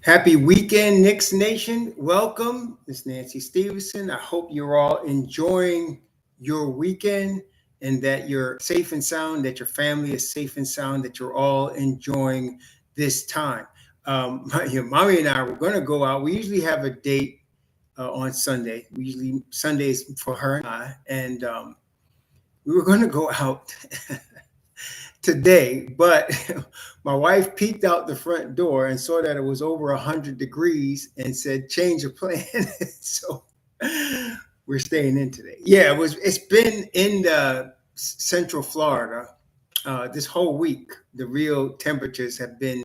Happy weekend, Knicks Nation. Welcome. It's Nancy Stevenson. I hope you're all enjoying your weekend and that you're safe and sound, that your family is safe and sound, that you're all enjoying this time. Mommy and I were going to go out. We usually have a date on Sunday. We usually Sundays for her and I. And we were going to go out today, but my wife peeked out the front door and saw that it was over 100 degrees and said, change of plan. So we're staying in today. Yeah, it's been in the central Florida this whole week. The real temperatures have been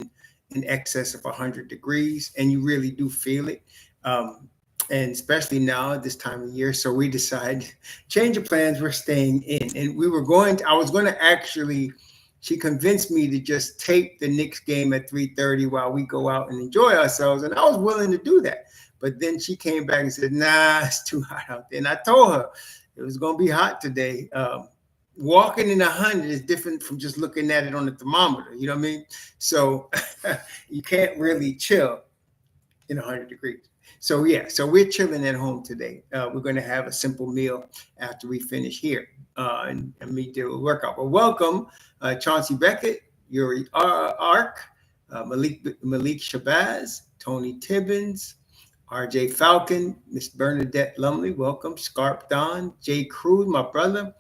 in excess of 100 degrees, and you really do feel it. And especially now at this time of year. So we decided, change of plans, we're staying in. And I was going to actually, she convinced me to just tape the Knicks game at 3:30 while we go out and enjoy ourselves. And I was willing to do that. But then she came back and said, nah, it's too hot out there. And I told her it was going to be hot today. Walking in 100 is different from just looking at it on the thermometer. You know what I mean? So you can't really chill in 100 degrees. So we're chilling at home today. We're going to have a simple meal after we finish here and me do a workout. But welcome, Chauncey Beckett, Yuri Ark, Malik Shabazz, Tony Tibbins, RJ Falcon, Miss Bernadette Lumley, welcome. Scarp Don, Jay Cruz, my brother,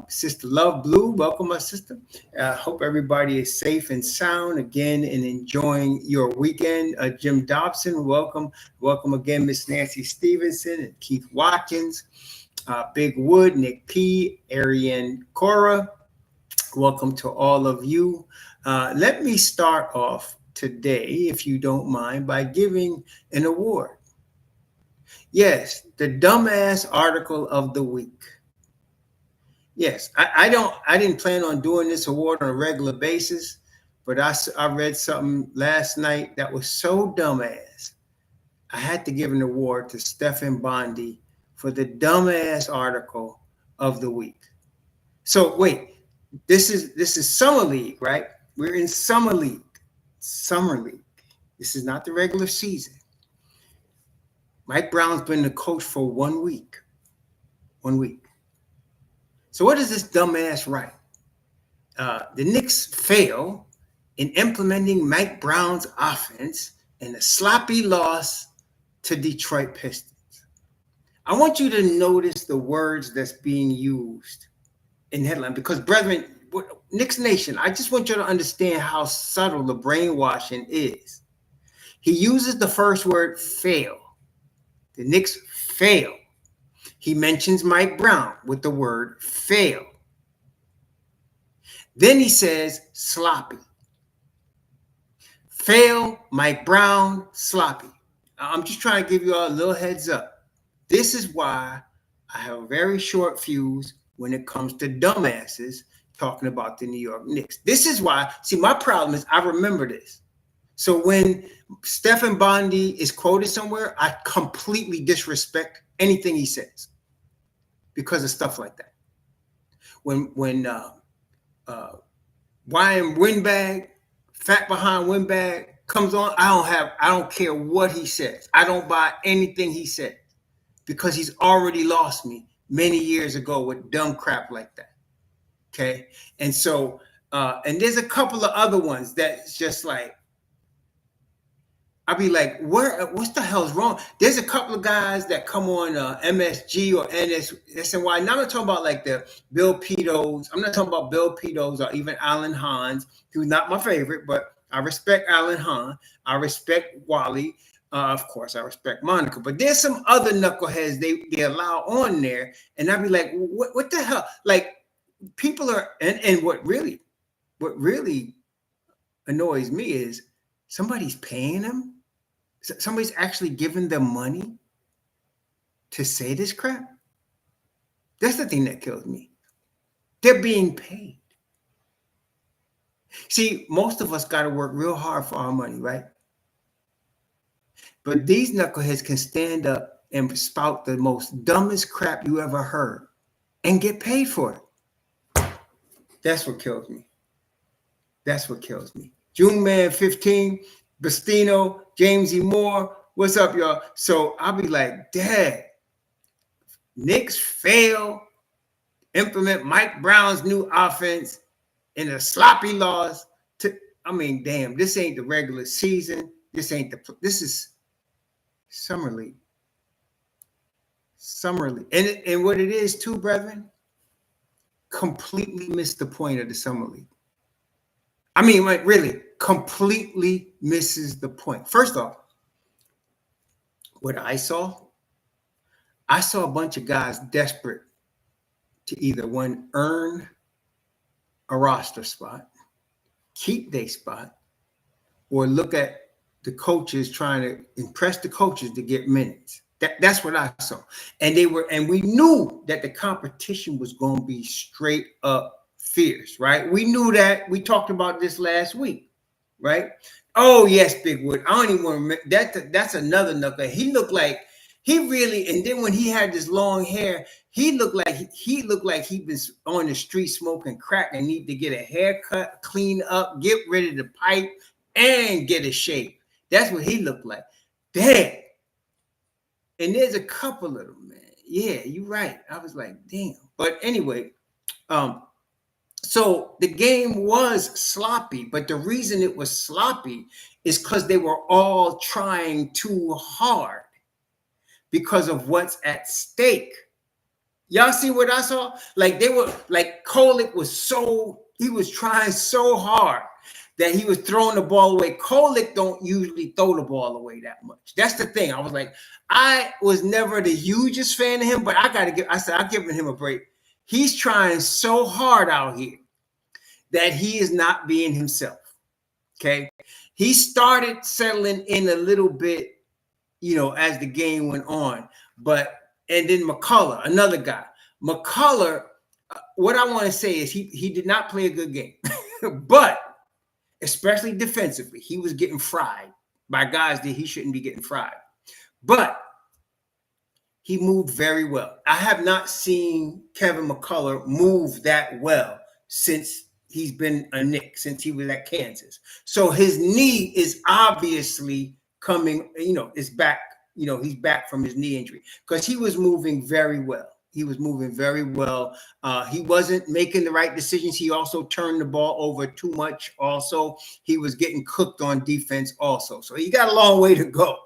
Sister Love Blue, welcome, my sister. Hope everybody is safe and sound again and enjoying your weekend. Jim Dobson, welcome. Welcome again, Miss Nancy Stevenson and Keith Watkins, Big Wood, Nick P, Ariane Cora. Welcome to all of you. Let me start off today, if you don't mind, by giving an award. Yes, the dumbass article of the week. Yes, I didn't plan on doing this award on a regular basis, but I read something last night that was so dumbass. I had to give an award to Stephen Bondi for the dumbass article of the week. So wait, this is summer league, right? We're in summer league. Summer league. This is not the regular season. Mike Brown's been the coach for 1 week. 1 week. So what does this dumbass write? The Knicks fail in implementing Mike Brown's offense in a sloppy loss to Detroit Pistons. I want you to notice the words that's being used in headline because, brethren, Knicks Nation, I just want you to understand how subtle the brainwashing is. He uses the first word, fail. The Knicks fail. He mentions Mike Brown with the word fail. Then he says sloppy. Fail, Mike Brown, sloppy. I'm just trying to give you all a little heads up. This is why I have a very short fuse when it comes to dumbasses talking about the New York Knicks. This is why, see, my problem is I remember this. So when Stephen Bondi is quoted somewhere, I completely disrespect anything he says because of stuff like that. When Ryan Windbag, Fat Behind Windbag comes on, I don't care what he says. I don't buy anything he said because he's already lost me many years ago with dumb crap like that. Okay. And so, and there's a couple of other ones that's just like, I'll be like, what's the hell's wrong? There's a couple of guys that come on MSG or SNY. Now I'm not talking about like the Bill Pitos. I'm not talking about Bill Pitos or even Alan Hahns, who's not my favorite, but I respect Alan Hahn. I respect Wally. Of course, I respect Monica. But there's some other knuckleheads they allow on there. And I'll be like, what the hell? Like, people are, and what really annoys me is somebody's paying them. Somebody's actually giving them money to say this crap. That's the thing that kills me. They're being paid. See, most of us got to work real hard for our money, right? But these knuckleheads can stand up and spout the most dumbest crap you ever heard and get paid for it. That's what kills me. That's what kills me. June Man 15, Bastino, James E. Moore. What's up, y'all? So I'll be like, Dad, Knicks fail, implement Mike Brown's new offense in a sloppy loss. I mean, damn, this ain't the regular season. This is Summer League. Summer League. And what it is too, brethren, completely missed the point of the Summer League. I mean, like, really, completely misses the point. First off, what I saw a bunch of guys desperate to either earn a roster spot, keep their spot, or look at the coaches trying to impress the coaches to get minutes. That's what I saw. And we knew that the competition was going to be straight up fierce, right? We knew that. We talked about this last week, right? Oh, yes, Big Wood. I don't even want to remember that's another knuckle. He looked like he really, and then when he had this long hair, he looked like he'd been on the street smoking crack and need to get a haircut, clean up, get rid of the pipe, and get a shave. That's what he looked like. Damn. And there's a couple of them, man. Yeah, you're right. I was like, damn. But anyway, so the game was sloppy, but the reason it was sloppy is because they were all trying too hard because of what's at stake. Y'all see what I saw? Like Kolek he was trying so hard that he was throwing the ball away. Kolek don't usually throw the ball away that much. That's the thing. I was like, I was never the hugest fan of him, but I'm giving him a break. He's trying so hard out here that he is not being himself. Okay. He started settling in a little bit, as the game went on. And then McCullar, another guy. McCullar, what I want to say is he did not play a good game, but especially defensively, he was getting fried by guys that he shouldn't be getting fried. But he moved very well. I have not seen Kevin McCullar move that well since he's been a Knick, since he was at Kansas. So his knee is obviously coming, is back. He's back from his knee injury because he was moving very well. He wasn't making the right decisions. He also turned the ball over too much. Also, he was getting cooked on defense also. So he got a long way to go.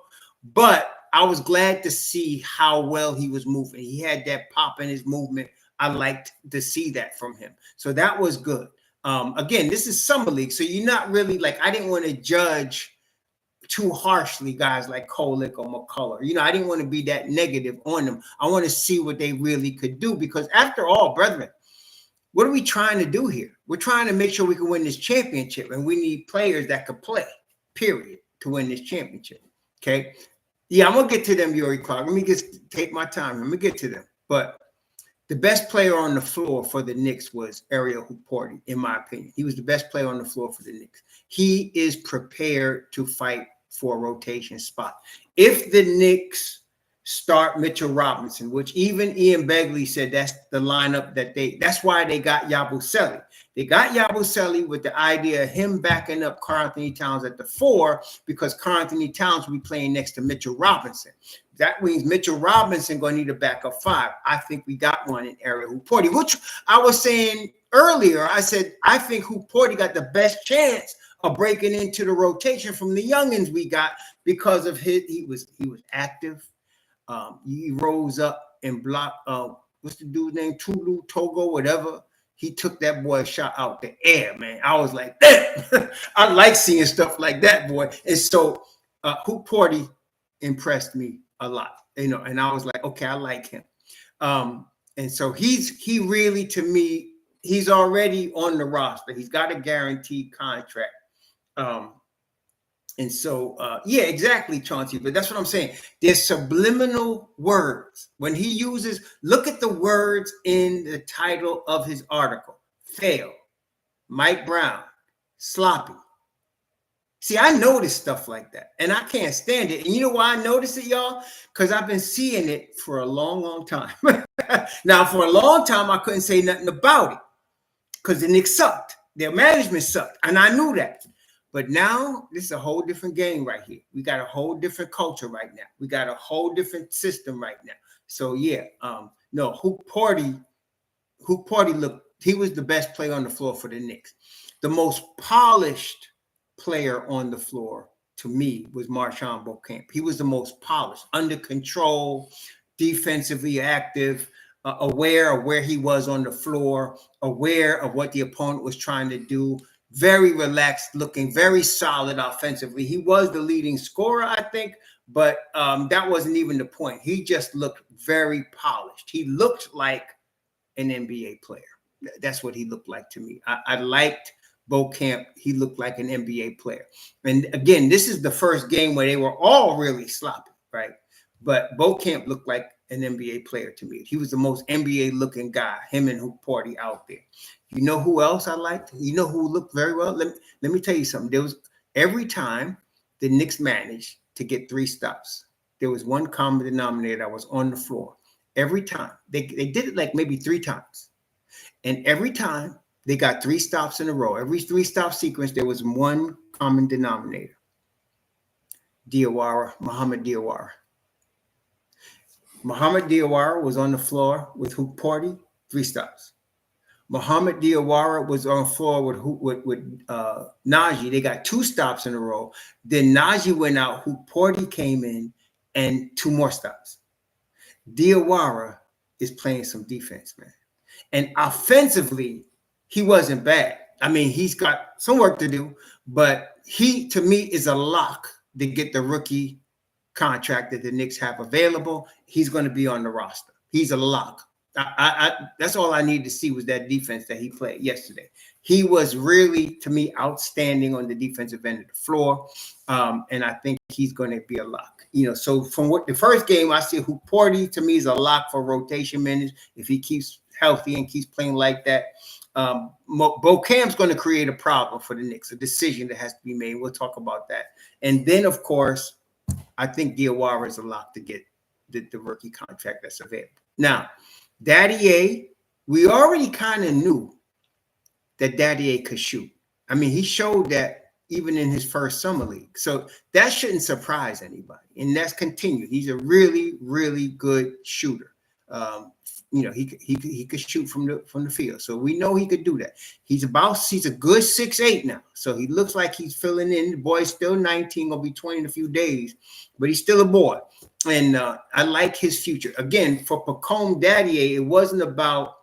But I was glad to see how well he was moving. He had that pop in his movement. I liked to see that from him. So that was good. Again, this is Summer League. So you're not really I didn't want to judge too harshly guys like Kolek or McCullar. I didn't want to be that negative on them. I want to see what they really could do because after all, brethren, what are we trying to do here? We're trying to make sure we can win this championship, and we need players that could play, period, to win this championship. Okay? Yeah, I'm going to get to them, Yuri Clark. Let me just take my time. Let me get to them. But the best player on the floor for the Knicks was Ariel Hukporti, in my opinion. He was the best player on the floor for the Knicks. He is prepared to fight for a rotation spot. If the Knicks start Mitchell Robinson, which even Ian Begley said that's the lineup that's why they got Yabusele. They got Yabusele with the idea of him backing up Karl-Anthony Towns at the 4 because Karl-Anthony Towns will be playing next to Mitchell Robinson. That means Mitchell Robinson going to need a backup 5. I think we got one in Ariel Hukporti, which I was saying earlier. I said, I think Hukporti got the best chance of breaking into the rotation from the youngins we got because of he was active. He rose up and blocked, what's the dude's name? Tulu, Togo, whatever. He took that boy shot out the air, man. I was like, damn. I like seeing stuff like that, boy. And so Hukporti impressed me a lot, and I was like, okay, I like him. And so he really, to me, he's already on the roster. He's got a guaranteed contract. And so, yeah, exactly, Chauncey. But that's what I'm saying. There's subliminal words. When he uses, look at the words in the title of his article. Fail. Mike Brown. Sloppy. See, I notice stuff like that, and I can't stand it. And you know why I notice it, y'all? Because I've been seeing it for a long, long time. Now, for a long time, I couldn't say nothing about it because the Knicks sucked. Their management sucked, and I knew that. But now this is a whole different game right here. We got a whole different culture right now. We got a whole different system right now. So yeah, no, Hukporti looked, he was the best player on the floor for the Knicks. The most polished player on the floor to me was Marjon Beauchamp. He was the most polished, under control, defensively active, aware of where he was on the floor, aware of what the opponent was trying to do, very relaxed looking, very solid offensively. He was the leading scorer, I think, but that wasn't even the point. He just looked very polished. He looked like an NBA player. That's what he looked like to me. I liked Beauchamp. He looked like an NBA player. And again, this is the first game where they were all really sloppy, right? But Beauchamp looked like an NBA player to me. He was the most NBA looking guy, him and Hukporti out there. You know who else I liked? You know who looked very well? Let me tell you something. There was, every time the Knicks managed to get 3 stops, there was one common denominator that was on the floor. Every time. They did it like maybe 3 times. And every time they got 3 stops in a row. Every 3-stop sequence, there was one common denominator. Diawara, Mohamed Diawara. Mohamed Diawara was on the floor with Hukporti, 3 stops. Mohamed Diawara was on the floor with Nnaji. They got 2 stops in a row. Then Nnaji went out, Hukporti came in, and 2 more stops. Diawara is playing some defense, man. And offensively, he wasn't bad. I mean, he's got some work to do, but he, to me, is a lock to get the rookie contract that the Knicks have available. He's going to be on the roster. He's a lock. That's all I need to see was that defense that he played yesterday. He was really, to me, outstanding on the defensive end of the floor, and I think he's going to be a lock. You know, so from what the first game, I see Hukporti to me is a lock for rotation minutes if he keeps healthy and keeps playing like that. Beauchamp's going to create a problem for the Knicks, a decision that has to be made. We'll talk about that. And then, of course, I think Diawara is a lock to get the rookie contract that's available. Now, Daddy A, we already kind of knew that Daddy A could shoot. I mean, he showed that even in his first summer league. So that shouldn't surprise anybody. And that's continued. He's a really, really good shooter. You know, he could shoot from the field. So we know he could do that. He's a good 6'8" now. So he looks like he's filling in. The boy's still 19, gonna be 20 in a few days, but he's still a boy. And I like his future. Again, for Pacome Daddy, it wasn't about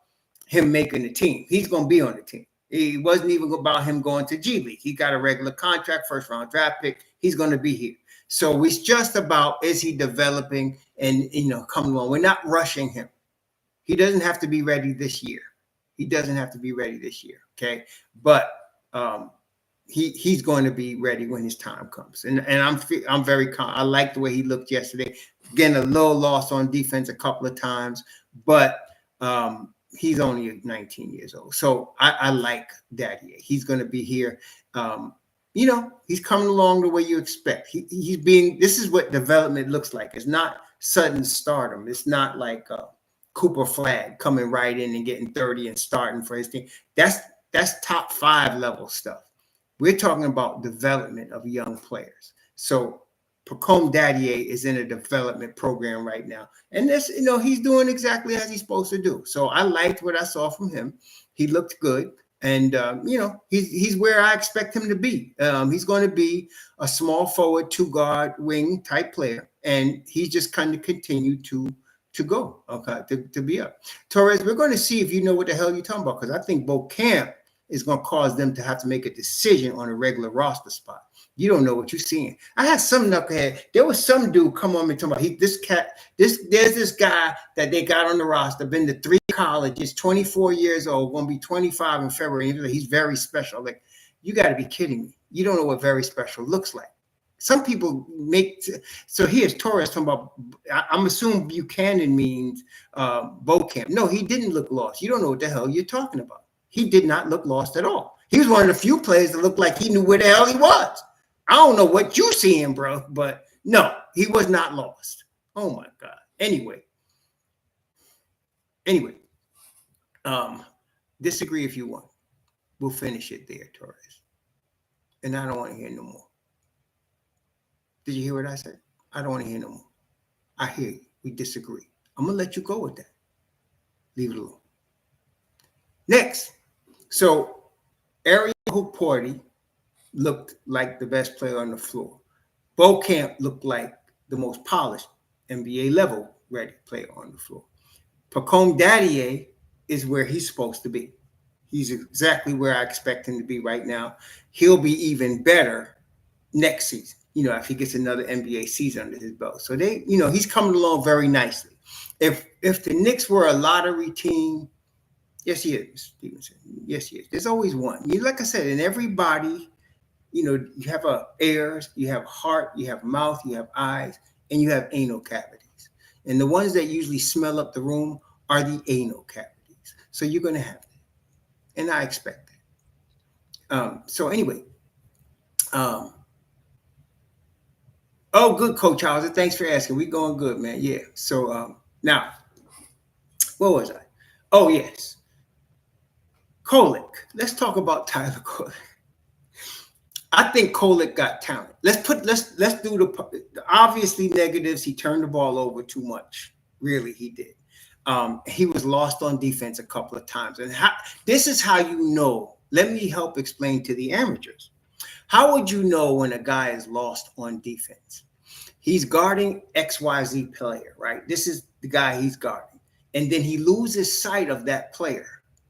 him making the team. He's gonna be on the team. It wasn't even about him going to G League. He got a regular contract, 1st-round draft pick. He's gonna be here. So it's just about, is he developing and, you know, coming along. We're not rushing him. He doesn't have to be ready this year. He doesn't have to be ready this year, okay? But he's going to be ready when his time comes. And I'm very I like the way he looked yesterday. Again, a little loss on defense a couple of times, but he's only 19 years old. So I like Daddy. He's going to be here. You know, he's coming along the way you expect. This is what development looks like. It's not sudden stardom. It's not like Cooper Flagg coming right in and getting 30 and starting for his team. That's top 5 level stuff. We're talking about development of young players. So Pacome Daddy is in a development program right now. And this, you know, he's doing exactly as he's supposed to do. So I liked what I saw from him. He looked good. And, you know, he's where I expect him to be. He's going to be a small forward, 2-guard wing type player. And he's just kind of continued to go, okay, to be up. Torres, we're going to see if you know what the hell you're talking about, because I think Beauchamp is going to cause them to have to make a decision on a regular roster spot. You don't know what you're seeing. I had some knucklehead. There was some dude come on me talking about there's this guy that they got on the roster, been to 3 colleges, 24 years old, going to be 25 in February. He's very special. Like, you got to be kidding me. You don't know what very special looks like. Some people make so. Here's Torres talking about. I'm assuming Buchanan means Beauchamp. No, he didn't look lost. You don't know what the hell you're talking about. He did not look lost at all. He was one of the few players that looked like he knew where the hell he was. I don't know what you seeing, bro, but no, he was not lost. Oh my God. Anyway, disagree if you want. We'll finish it there, Torres. And I don't want to hear no more. Did you hear what I said? I don't want to hear no more. I hear you. We disagree. I'm going to let you go with that. Leave it alone. Next. So, Ariel Hukporti looked like the best player on the floor. Beauchamp looked like the most polished NBA level ready player on the floor. Pacome Daddier is where he's supposed to be. He's exactly where I expect him to be right now. He'll be even better next season, if he gets another NBA season under his belt. So he's coming along very nicely. If the Knicks were a lottery team, yes, he is, Stevenson. Yes, he is. There's always one. Like I said, in everybody, you have ears, you have heart, you have mouth, you have eyes, and you have anal cavities. And the ones that usually smell up the room are the anal cavities. So you're going to have that. And I expect that. So anyway, oh, good, Coach Hauser. Thanks for asking. We going good, man. Yeah. So now, what was I? Oh, yes. Kolek. Let's talk about Tyler Kolek. I think Kolek got talent. Let's do the obviously negatives. He turned the ball over too much. Really, he did. He was lost on defense a couple of times. And this is how you know. Let me help explain to the amateurs. How would you know when a guy is lost on defense? He's guarding XYZ player, right? This is the guy he's guarding. And then he loses sight of that player.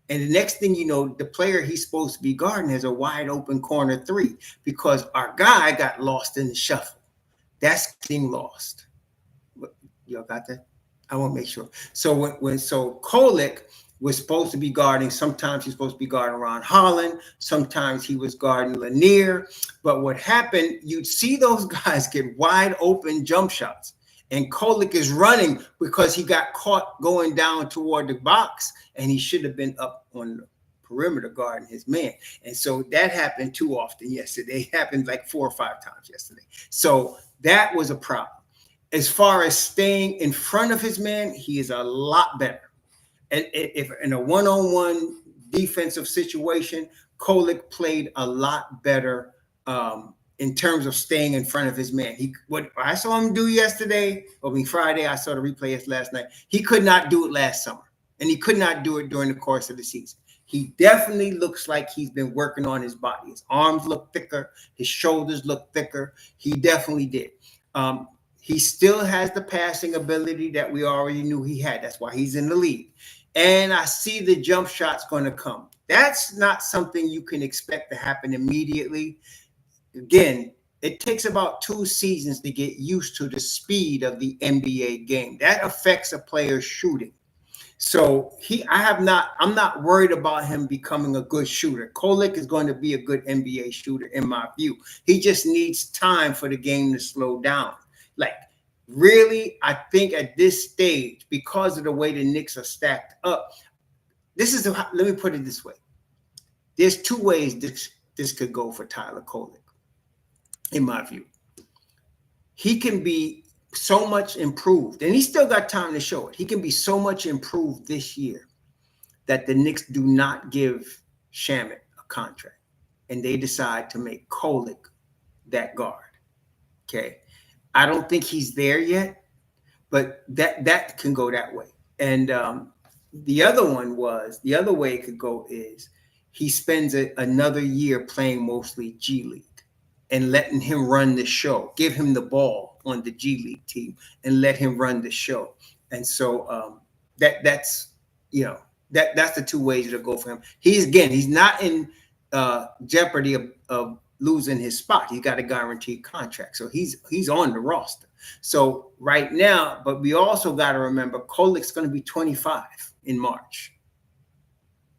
And the next thing you know, the player he's supposed to be guarding has a wide open corner three because our guy got lost in the shuffle. That's getting lost. Y'all got that? I want to make sure. So when Kolek was supposed to be guarding, sometimes he's supposed to be guarding Ron Holland, sometimes he was guarding Lanier. But what happened, you'd see those guys get wide open jump shots. And Kolek is running because he got caught going down toward the box, and he should have been up on the perimeter guarding his man. And so that happened too often yesterday. It happened like 4 or 5 times yesterday. So that was a problem. As far as staying in front of his man, he is a lot better. And if in a one-on-one defensive situation, Kolek played a lot better in terms of staying in front of his man. What I saw him do yesterday, Friday, I saw the replay last night. He could not do it last summer, and he could not do it during the course of the season. He definitely looks like he's been working on his body. His arms look thicker. His shoulders look thicker. He definitely did. He still has the passing ability that we already knew he had. That's why he's in the league. And I see the jump shots going to come. That's not something you can expect to happen immediately. Again, it takes about 2 seasons to get used to the speed of the NBA game. That affects a player's shooting. So I'm not worried about him becoming a good shooter. Kolek is going to be a good NBA shooter in my view. He just needs time for the game to slow down. Like, really, I think at this stage, because of the way the Knicks are stacked up, let me put it this way. There's 2 ways this could go for Tyler Kolek, in my view. He can be so much improved, and he's still got time to show it. He can be so much improved this year that the Knicks do not give Shamet a contract, and they decide to make Kolek that guard. Okay. I don't think he's there yet, but that can go that way. And the other way it could go is he spends another year playing mostly G League and letting him run the show, give him the ball on the G League team and let him run the show. And so that's the 2 ways to go for him. He's not in jeopardy of losing his spot. He's got a guaranteed contract. So he's on the roster. So right now, but we also got to remember Kolek's going to be 25 in March.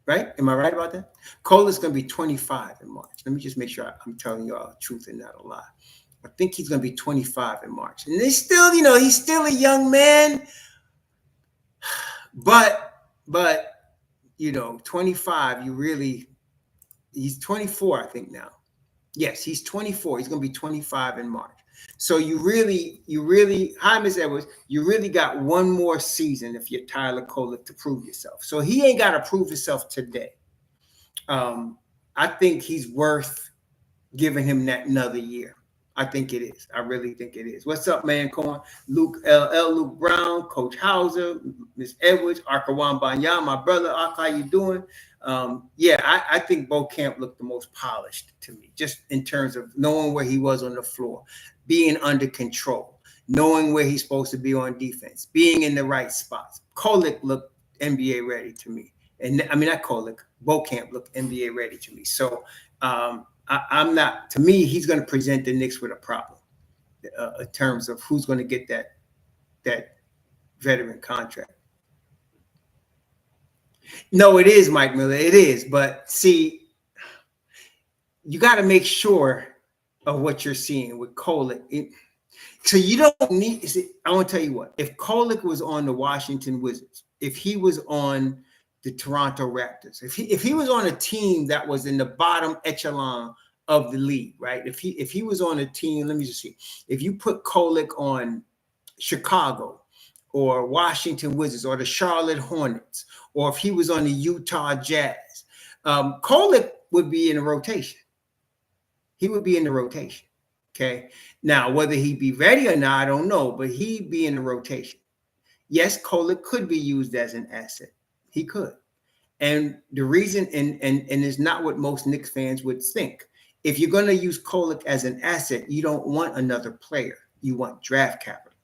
Right? Am I right about that? Kolek's going to be 25 in March. Let me just make sure I'm telling you all the truth and not a lie. I think he's going to be 25 in March. And he's still a young man. But 25, he's 24, I think now. Yes, he's 24. He's going to be 25 in March. So you really, hi, Ms. Edwards, you really got 1 more season if you're Tyler Kolek to prove yourself. So he ain't got to prove himself today. I think he's worth giving him that another year. I think it is. I really think it is. What's up, man? Corn, Luke L. Luke Brown, Coach Hauser, Miss Edwards, Arkawan Banya, my brother. Ak, how you doing? Yeah, I think Beauchamp looked the most polished to me, just in terms of knowing where he was on the floor, being under control, knowing where he's supposed to be on defense, being in the right spots. Kolek looked NBA ready to me. And I mean, not Kolek, Beauchamp looked NBA ready to me. So I'm not, to me, he's going to present the Knicks with a problem in terms of who's going to get that veteran contract. No, it is Mike Miller. It is. But see, you got to make sure of what you're seeing with Kolek. So you don't need, I want to tell you what, if Kolek was on the Washington Wizards, if he was on the Toronto Raptors, if he was on a team that was in the bottom echelon of the league, right? If he was on a team, let me just see, if you put Kolek on Chicago or Washington Wizards or the Charlotte Hornets, or if he was on the Utah Jazz, Kolek would be in the rotation. He would be in the rotation. Okay. Now, whether he'd be ready or not, I don't know, but he'd be in the rotation. Yes, Kolek could be used as an asset. He could. And the reason, and it's not what most Knicks fans would think. If you're going to use Kolek as an asset, you don't want another player. You want draft capital.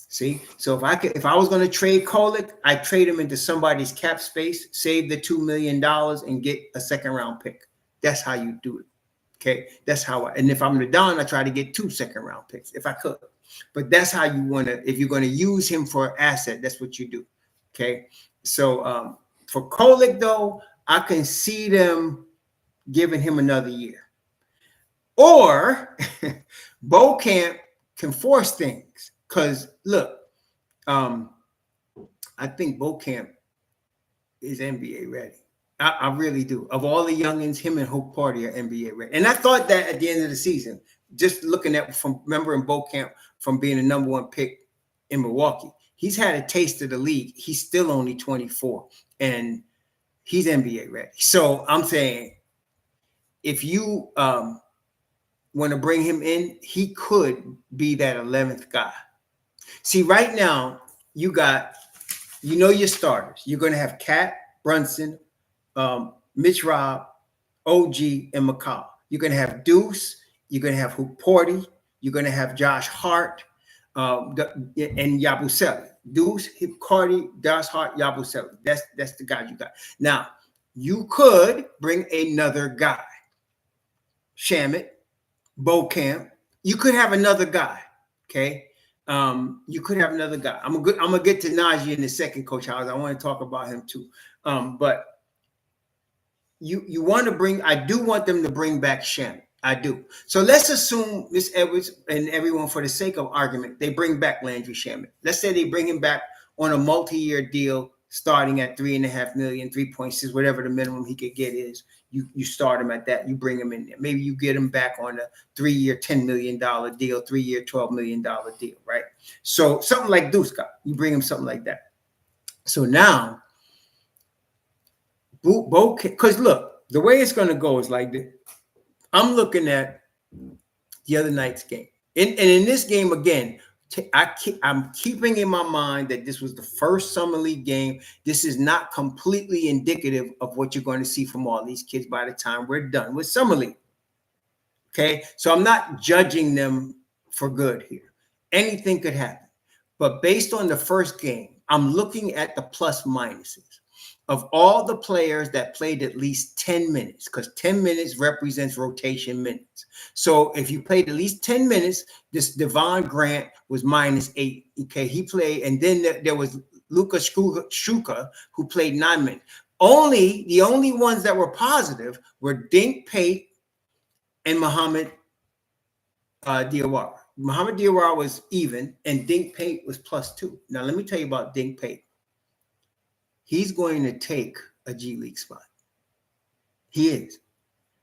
See? So if I was going to trade Kolek, I'd trade him into somebody's cap space, save the $2 million and get a second round pick. That's how you do it. Okay, that's how and if I'm the Don, I try to get 2 second-round picks if I could. But that's how you want to, if you're going to use him for an asset, that's what you do. Okay, so for Kolek, though, I can see them giving him another year. Or Beauchamp can force things. Because, look, I think Beauchamp is NBA ready. I really do. Of all the youngins, him and Hukporti are NBA ready. And I thought that at the end of the season, just looking at from remembering Beauchamp from being the #1 pick in Milwaukee, he's had a taste of the league. He's still only 24, and he's NBA ready. So I'm saying, if you want to bring him in, he could be that 11th guy. See, right now you got, your starters. You're going to have Cat, Brunson, Mitch Rob, OG, and McCullar. You're going to have Deuce. You're going to have Hukporti. You're going to have Josh Hart and Yabusele. Deuce, Hukporti, Josh Hart, Yabusele. That's the guy you got. Now, you could bring another guy. Shamet, Beauchamp. You could have another guy. Okay. You could have another guy. I'm gonna get to Nnaji in a second, Coach Howard. I want to talk about him too. But you want to bring, I do want them to bring back Shamet. I do. So let's assume Miss Edwards and everyone, for the sake of argument, they bring back Landry Shamet. Let's say they bring him back on a multi-year deal starting at $3.5 million, 3.6, whatever the minimum he could get is. You start him at that. You bring him in there. Maybe you get him back on a 3-year, $10 million deal, 3-year, $12 million deal, right? So something like Deuce got. You bring him something like that. So now, because look, the way it's going to go is like this. I'm looking at the other night's game. And in this game, again, I'm keeping in my mind that this was the first summer league game. This is not completely indicative of what you're going to see from all these kids by the time we're done with summer league. Okay, so I'm not judging them for good here. Anything could happen. But based on the first game, I'm looking at the plus minuses of all the players that played at least 10 minutes, because 10 minutes represents rotation minutes. So if you played at least 10 minutes, this Devon Grant was -8. Okay, he played, and then there was Luka Shuka, who played 9 minutes. The only ones that were positive were Dink Pate and Mohamed Diawara. Mohamed Diawara was even, and Dink Pate was +2. Now, let me tell you about Dink Pate. He's going to take a G League spot. He is.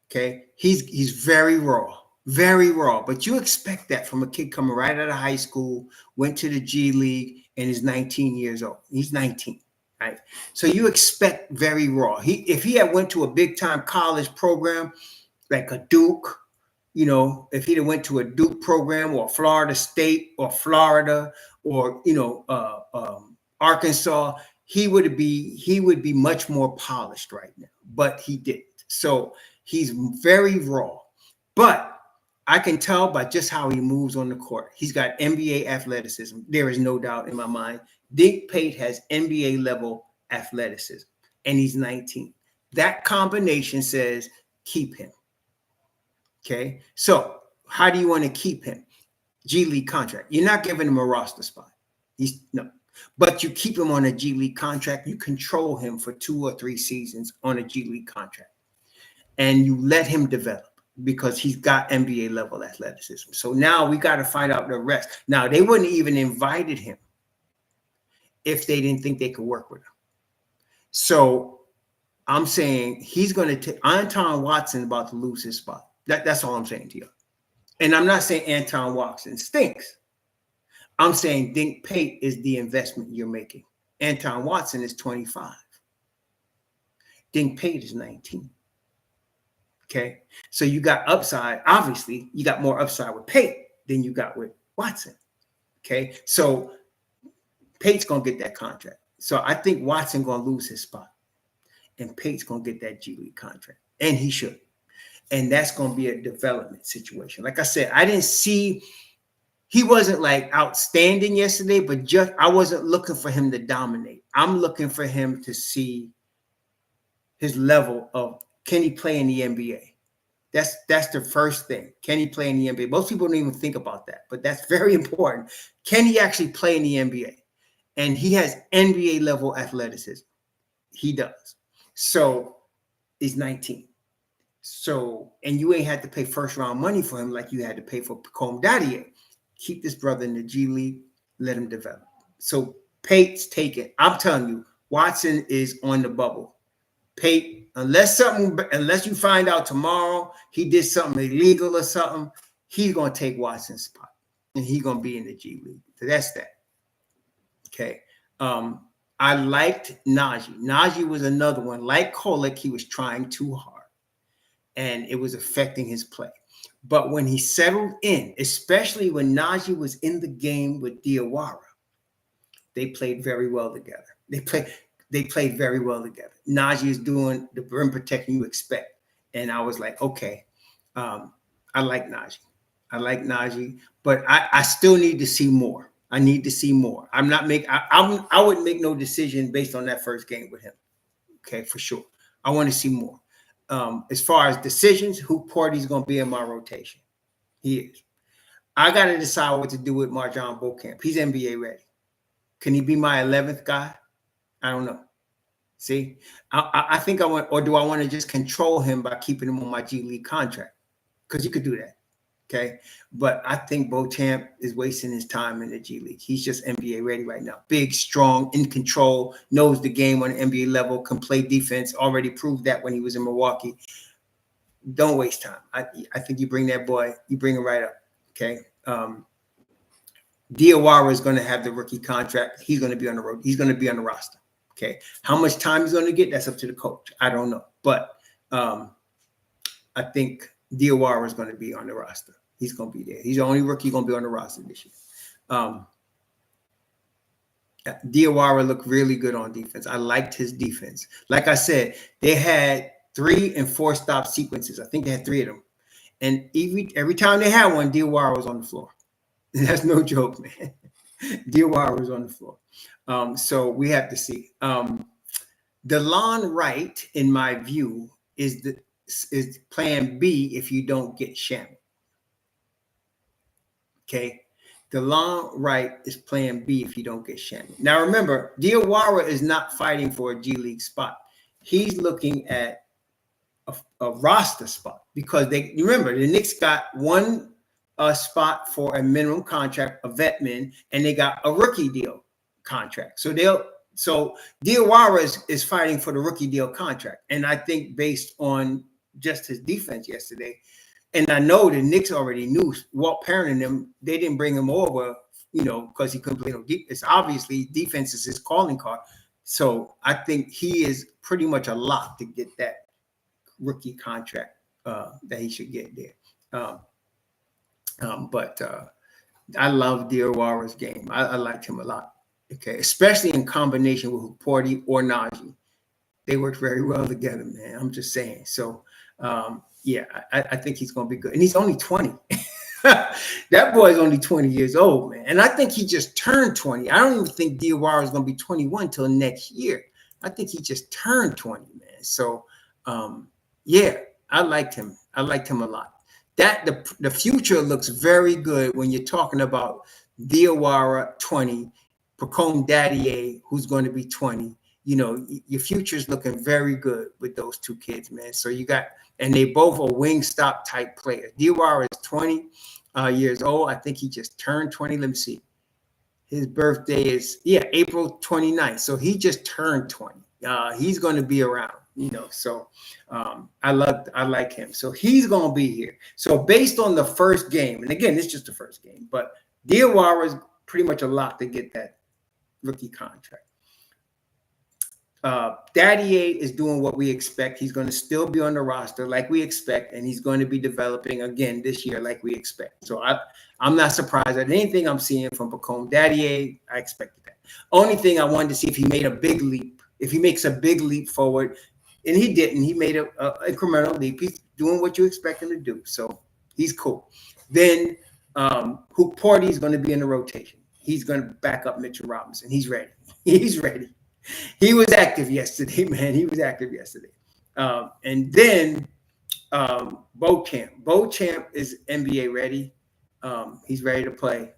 Okay. He's very raw. Very raw. But you expect that from a kid coming right out of high school, went to the G League, and is 19 years old. He's 19. Right. So you expect very raw. If he had went to a big time college program like a Duke you know, if he'd have went to a Duke program or Florida State or Florida or, you know, Arkansas, he would be much more polished right now, but he didn't. So he's very raw, but I can tell by just how he moves on the court. He's got NBA athleticism. There is no doubt in my mind. Dick Pate has NBA level athleticism, and he's 19. That combination says keep him. Okay, so how do you want to keep him? G League contract. You're not giving him a roster spot. No, but you keep him on a G League contract. You control him for 2 or 3 seasons on a G League contract, and you let him develop because he's got NBA level athleticism. So now we got to find out the rest. Now they wouldn't even invited him if they didn't think they could work with him. So I'm saying he's going to take Anton Watson about to lose his spot. That's all I'm saying to you. And I'm not saying Anton Watson stinks. I'm saying Dink Pate is the investment you're making. Anton Watson is 25. Dink Pate is 19. Okay. So you got upside. Obviously, you got more upside with Pate than you got with Watson. Okay. So Pate's going to get that contract. So I think Watson going to lose his spot. And Pate's going to get that G League contract. And he should. And that's going to be a development situation. Like I said, I didn't see, he wasn't like outstanding yesterday, but just I wasn't looking for him to dominate. I'm looking for him to see his level of, can he play in the NBA? That's the first thing. Can he play in the NBA? Most people don't even think about that, but that's very important. Can he actually play in the NBA? And he has NBA level athleticism. He does. So he's 19. So, and you ain't had to pay first round money for him like you had to pay for Pacome Dadier. Keep this brother in the G League, let him develop. So Pate's taken. I'm telling you, Watson is on the bubble. Pate, unless you find out tomorrow he did something illegal or something, he's gonna take Watson's spot. And he's gonna be in the G League. So that's that. Okay. I liked Nnaji. Nnaji was another one. Like Kolek, he was trying too hard. And it was affecting his play. But when he settled in, especially when Nnaji was in the game with Diawara, they played very well together. They played very well together. Nnaji is doing the rim protection you expect. And I was like, okay, I like Nnaji. I like Nnaji, but I still need to see more. I need to see more. I wouldn't make no decision based on that first game with him. Okay, for sure. I want to see more. As far as decisions, Hukporti is going to be in my rotation. He is. I got to decide what to do with Marjon Beauchamp. He's NBA ready. Can he be my 11th guy? I don't know. See, I think I want, or do I want to just control him by keeping him on my G League contract? Because you could do that. Okay. But I think Beauchamp is wasting his time in the G League. He's just NBA ready right now. Big, strong, in control, knows the game on the NBA level, can play defense, already proved that when he was in Milwaukee. Don't waste time. I think you bring that boy, you bring him right up. Okay. Diawara is going to have the rookie contract. He's going to be on the road. He's going to be on the roster. Okay. How much time he's going to get, that's up to the coach. I don't know. But I think Diawara is going to be on the roster. He's going to be there. He's the only rookie going to be on the roster this year. Diawara looked really good on defense. I liked his defense. Like I said, they had 3 and 4 stop sequences. I think they had 3 of them. And every time they had one, Diawara was on the floor. That's no joke, man. Diawara was on the floor. So we have to see. DeLon Wright, in my view, is plan B if you don't get Shamet. Okay. DeLon Wright is plan B if you don't get Shamet. Now remember, Diawara is not fighting for a G League spot. He's looking at a roster spot because remember the Knicks got one spot for a minimum contract, a vetman, and they got a rookie deal contract. So Diawara is fighting for the rookie deal contract. And I think based on just his defense yesterday, and I know the Knicks already knew Walt Perrin and them, they didn't bring him over, because he couldn't play no deep. It's obviously defense is his calling card. So I think he is pretty much a lock to get that rookie contract that he should get there. Um, but I love Diawara's game. I liked him a lot. Okay, especially in combination with Hukporti or Nnaji. They worked very well together, man. I'm just saying. So, yeah, I think he's going to be good. And he's only 20. That boy's only 20 years old, man. And I think he just turned 20. I don't even think Diawara is going to be 21 till next year. I think he just turned 20, man. So, yeah, I liked him. I liked him a lot. That the future looks very good when you're talking about Diawara 20, Pacome Daddier, who's going to be 20. You know, your future is looking very good with those two kids, man. So you got, and they both are wing stop type players. Diawara is 20 years old. I think he just turned 20. Let me see. His birthday is, April 29th. So he just turned 20. He's going to be around, you know. So I like him. So he's going to be here. So based on the first game, and again, it's just the first game, but Diawara is pretty much a lock to get that rookie contract. Daddier is doing what we expect. He's going to still be on the roster like we expect, and he's going to be developing again this year like we expect. So I'm not surprised at anything I'm seeing from Pacome Daddier. I expected that. Only thing I wanted to see if he made a big leap, if he makes a big leap forward, and he didn't. He made a incremental leap. He's doing what you expect him to do, so he's cool. Then Hukporti is going to be in the rotation. He's going to back up Mitchell Robinson. He's ready. He's ready. He was active yesterday, man. He was active yesterday. And then Beauchamp. Beauchamp is NBA ready. He's ready to play.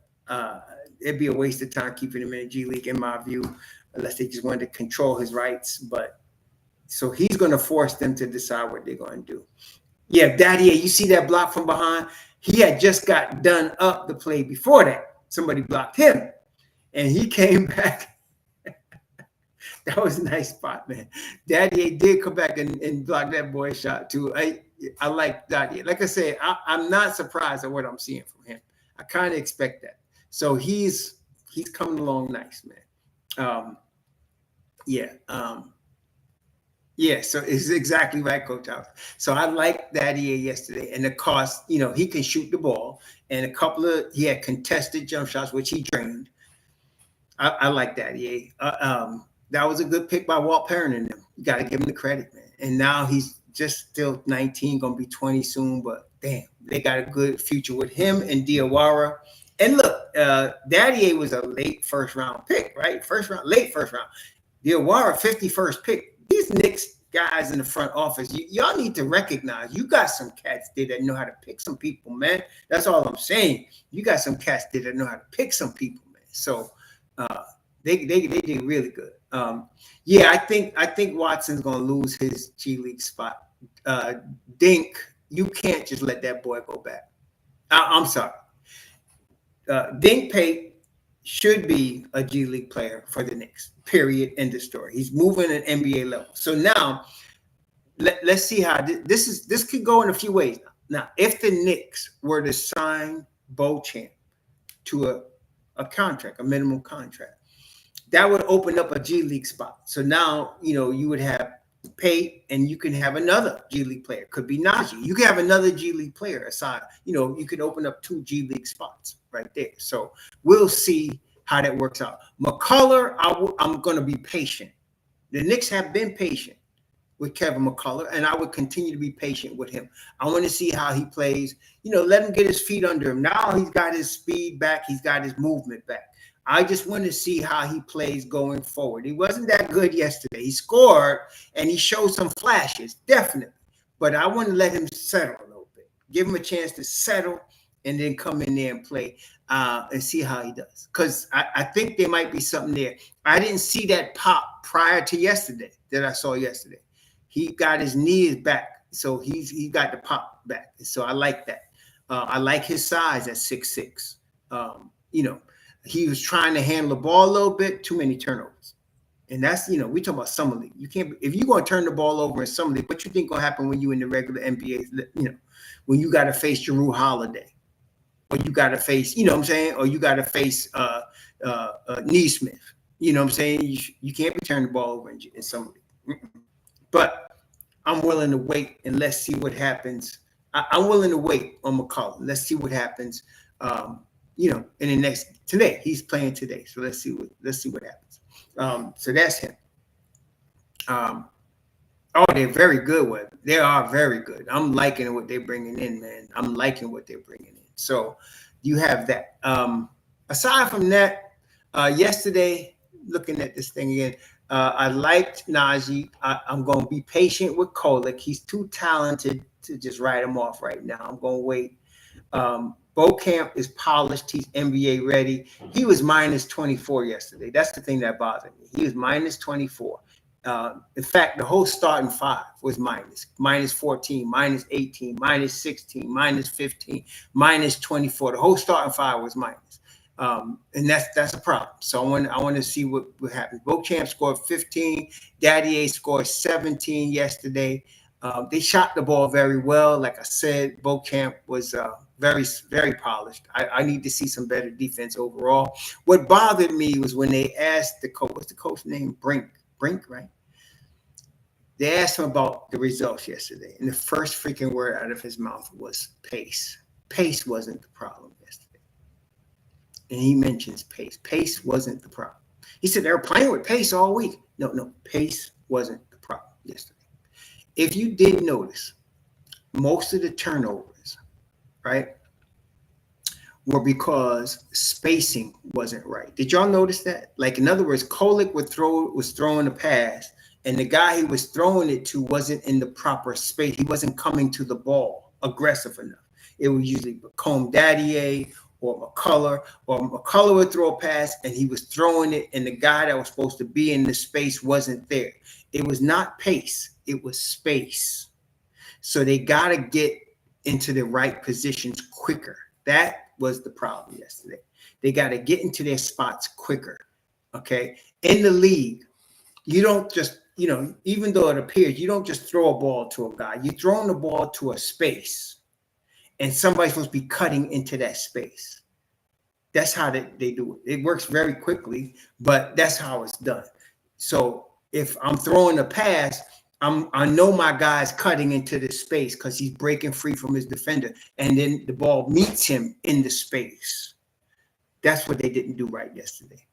It'd be a waste of time keeping him in G League, in my view, unless they just wanted to control his rights. But so he's going to force them to decide what they're going to do. Yeah, Daddier, you see that block from behind? He had just got done up the play before that. Somebody blocked him, and he came back. That was a nice spot, man. Daddier did come back and block that boy's shot too. I like Daddier. Like I said, I'm not surprised at what I'm seeing from him. I kind of expect that. So he's coming along nice, man. Yeah, so it's exactly right, Coach House. So I like Daddier yesterday, and the cost, you know, he can shoot the ball, and he had contested jump shots, which he drained. I like Daddier. That was a good pick by Walt Perrin and them. You got to give him the credit, man. And now he's just still 19, going to be 20 soon. But damn, they got a good future with him and Diawara. And look, Daddier was a late first round pick, right? Late first round. Diawara, 51st pick. These Knicks guys in the front office, y'all need to recognize you got some cats there that know how to pick some people, man. That's all I'm saying. You got some cats there that know how to pick some people, man. So they did really good. I think Watson's gonna lose his G League spot. Dink, you can't just let that boy go back. I'm sorry. Dink Pate should be a G League player for the Knicks. Period. End of story. He's moving at NBA level. So now let's see how this could go in a few ways. Now, if the Knicks were to sign Beauchamp to a contract, a minimum contract, that would open up a G League spot. So now, you know, you would have Pate, and you can have another G League player. Could be Nnaji. You can have another G League player aside. You know, you could open up 2 G League spots right there. So we'll see how that works out. McCullar, I'm going to be patient. The Knicks have been patient with Kevin McCullar, and I would continue to be patient with him. I want to see how he plays. You know, let him get his feet under him. Now he's got his speed back. He's got his movement back. I just want to see how he plays going forward. He wasn't that good yesterday. He scored, and he showed some flashes, definitely. But I want to let him settle a little bit. Give him a chance to settle and then come in there and play and see how he does. Because I think there might be something there. I didn't see that pop prior to yesterday that I saw yesterday. He got his knees back, so he got the pop back. So I like that. I like his size at 6'6". You know, he was trying to handle the ball a little bit, too many turnovers. And that's, you know, we talk about summer league. You can't, if you're going to turn the ball over in summer league, what you think going to happen when you in the regular NBA, you know, when you got to face Jrue Holiday, or you got to face, you know what I'm saying, or you got to face Neesmith. You know what I'm saying? You can't be turning the ball over in summer league. But I'm willing to wait and let's see what happens. I'm willing to wait on McCullar. Let's see what happens. In the next today, he's playing today, so let's see what happens. So that's him. They're very good with it. They are very good. I'm liking what they're bringing in, man. I'm liking what they're bringing in. So you have that. Aside from that, yesterday, looking at this thing again, I liked Nnaji. I'm going to be patient with Kolek. He's too talented to just write him off right now. I'm going to wait. Beauchamp is polished. He's NBA ready. He was minus 24 yesterday. That's the thing that bothered me. He was minus 24. In fact, the whole starting five was minus 14, minus 18, minus 16, minus 15, minus 24. The whole starting five was minus. And that's a problem. So I want to see what happens. Beauchamp scored 15. Diawara scored 17 yesterday. They shot the ball very well. Like I said, Beauchamp was very, very polished. I need to see some better defense overall. What bothered me was when they asked the coach, what's the coach name? Brink, right? They asked him about the results yesterday, and the first freaking word out of his mouth was pace. Pace wasn't the problem yesterday. And he mentions pace. Pace wasn't the problem. He said they were playing with pace all week. No, pace wasn't the problem yesterday. If you did notice, most of the turnovers, right, were because spacing wasn't right. Did y'all notice that? Like, in other words, Kolek was throwing a pass, and the guy he was throwing it to wasn't in the proper space. He wasn't coming to the ball aggressive enough. It was usually Diawara or McCullar would throw a pass, and he was throwing it, and the guy that was supposed to be in the space wasn't there. It was not pace. It was space. So they got to get into the right positions quicker. That was the problem yesterday. They got to get into their spots quicker, okay? In the league, you don't just, even though it appears, you don't just throw a ball to a guy. You're throwing the ball to a space, and somebody's supposed to be cutting into that space. That's how they do it. It works very quickly, but that's how it's done. So if I'm throwing a pass, I know my guy's cutting into the space because he's breaking free from his defender, and then the ball meets him in the space. That's what they didn't do right yesterday.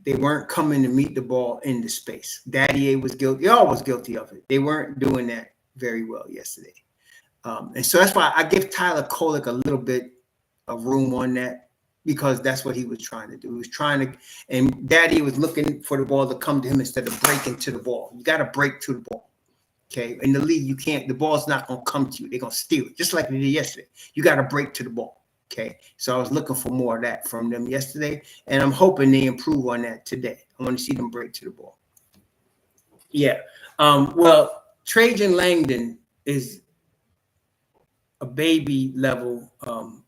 They weren't coming to meet the ball in the space. Diawara was guilty. All was guilty of it. They weren't doing that very well yesterday. And so that's why I give Tyler Kolek a little bit of room on that, because that's what he was trying to do. He was trying to, and Diawara was looking for the ball to come to him instead of breaking to the ball. You got to break to the ball. Okay. In the league, you can't, the ball's not going to come to you. They're going to steal it, just like they did yesterday. You got to break to the ball. Okay. So I was looking for more of that from them yesterday, and I'm hoping they improve on that today. I want to see them break to the ball. Yeah. Well, Trajan Langdon is a baby level of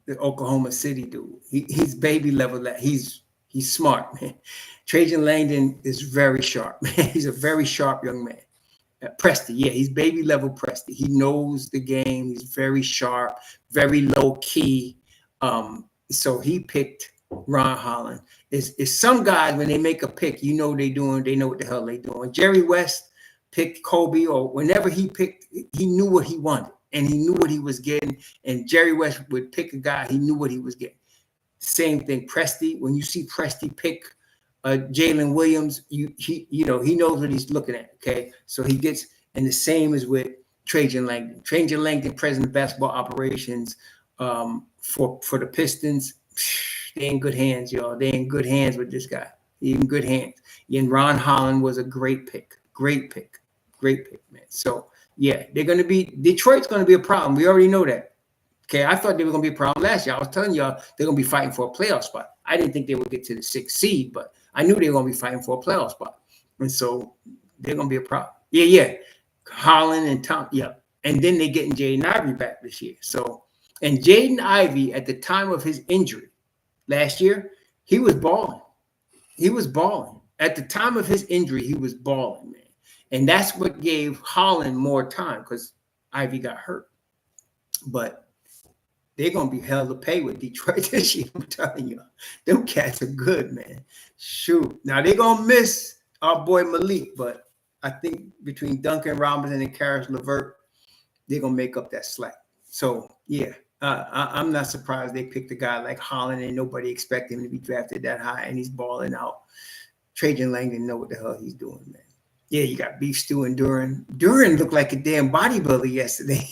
the Oklahoma City dude. He's baby level. He's smart, man. Trajan Langdon is very sharp, man. He's a very sharp young man. Presti, yeah, he's baby level Presti. He knows the game. He's very sharp, very low key. So he picked Ron Holland. Is some guys, when they make a pick, they know what the hell they doing. Jerry West picked Kobe, or whenever he picked, he knew what he wanted, and he knew what he was getting. And Jerry West would pick a guy, he knew what he was getting. Same thing, Presti. When you see Presti pick Jalen Williams, he knows what he's looking at. Okay, so he gets, and the same is with Trajan Langdon. Trajan Langdon, president of basketball operations for the Pistons. They in good hands, y'all. They in good hands with this guy. He in good hands. And Ron Holland was a great pick, man. So yeah, Detroit's gonna be a problem. We already know that. Okay, I thought they were gonna be a problem last year. I was telling y'all they're gonna be fighting for a playoff spot. I didn't think they would get to the 6th seed, but I knew they were gonna be fighting for a playoff spot, and so they're gonna be a problem. Yeah. Holland and Tom, yeah, and then they getting Jaden Ivey back this year. So, and Jaden Ivey at the time of his injury last year, he was balling. At the time of his injury, he was balling, man, and that's what gave Holland more time because Ivey got hurt. But they're going to be hell to pay with Detroit this year. I'm telling you. Them cats are good, man. Shoot. Now, they're going to miss our boy Malik, but I think between Duncan Robinson and Karis LeVert, they're gonna make up that slack. So yeah, I'm not surprised they picked a guy like Holland and nobody expected him to be drafted that high, and he's balling out. Trajan Langdon know what the hell he's doing, man. Yeah, you got beef stew and Duran. Duran looked like a damn bodybuilder yesterday.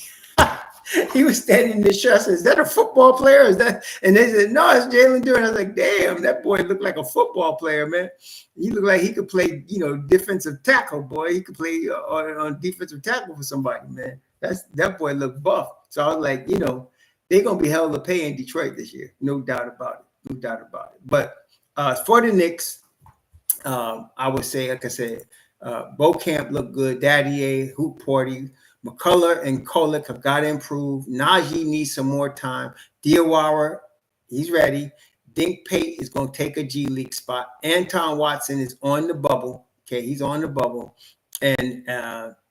He was standing in the shot. Said, "Is that a football player? Is that?" And they said, "No, it's Jalen Duran." I was like, "Damn, that boy looked like a football player, man. He looked like he could play, defensive tackle, boy. He could play on defensive tackle for somebody, man. That boy looked buff." So I was like, they're gonna be hell to pay in Detroit this year, no doubt about it, no doubt about it. But for the Knicks, I would say, like I said, Beauchamp looked good. Daddy Hukporti, McCullar and Kolek have got to improve. Nnaji needs some more time. Diawara, he's ready. Dink Pate is going to take a G League spot. Anton Watson is on the bubble. Okay, he's on the bubble. And,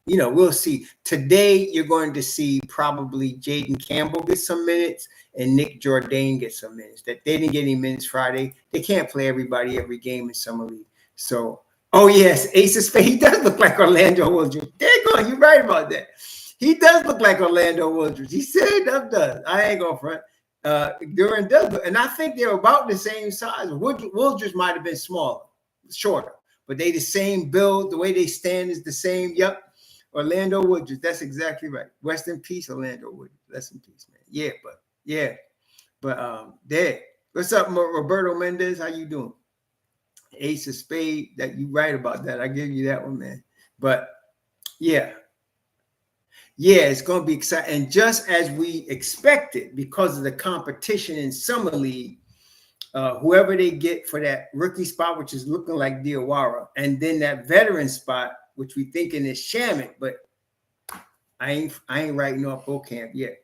we'll see. Today, you're going to see probably Jaden Campbell get some minutes and Nick Jourdain get some minutes. That they didn't get any minutes Friday. They can't play everybody every game in Summer League. So, oh yes, Ace of Spades. He does look like Orlando Woodridge. You're right about that. He does look like Orlando Woodridge. He said that does. I ain't gonna front. Duran does, and I think they're about the same size. Woodridge might have been smaller, shorter, but they the same build. The way they stand is the same. Yep, Orlando Woodridge. That's exactly right. Rest in peace, Orlando Woodridge. Rest in peace, man. There. What's up, Roberto Mendez? How you doing? Ace of Spade. That you right about that. I give you that one, man. But yeah, it's going to be exciting. And just as we expected, because of the competition in Summer League, whoever they get for that rookie spot, which is looking like Diawara, and then that veteran spot, which we thinking is Shamet, but I ain't writing off Beauchamp yet.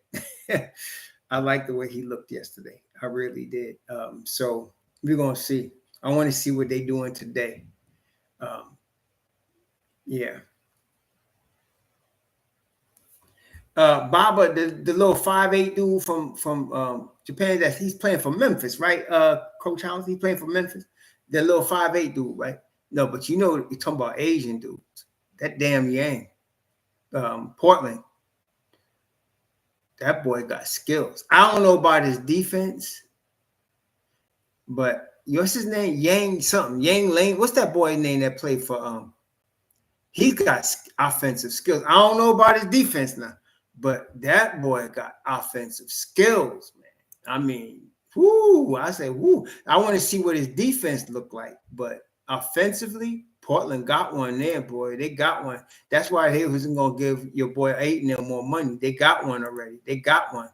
I like the way he looked yesterday. I really did. So we're going to see. I want to see what they're doing today. Baba, the little 5'8" dude from Japan, that he's playing for Memphis, right? Coach House, he's playing for Memphis. The little 5'8" dude, right? No, but you're talking about Asian dudes. That damn Yang, Portland. That boy got skills. I don't know about his defense, but what's his name? Yang something. Yang Lane. What's that boy's name that played for? He's got offensive skills. I don't know about his defense now, but that boy got offensive skills, man. I mean, whoo! I say, whoo! I want to see what his defense looked like, but offensively, Portland got one there, boy. They got one. That's why they wasn't gonna give your boy Ayton more money. They got one already. They got one.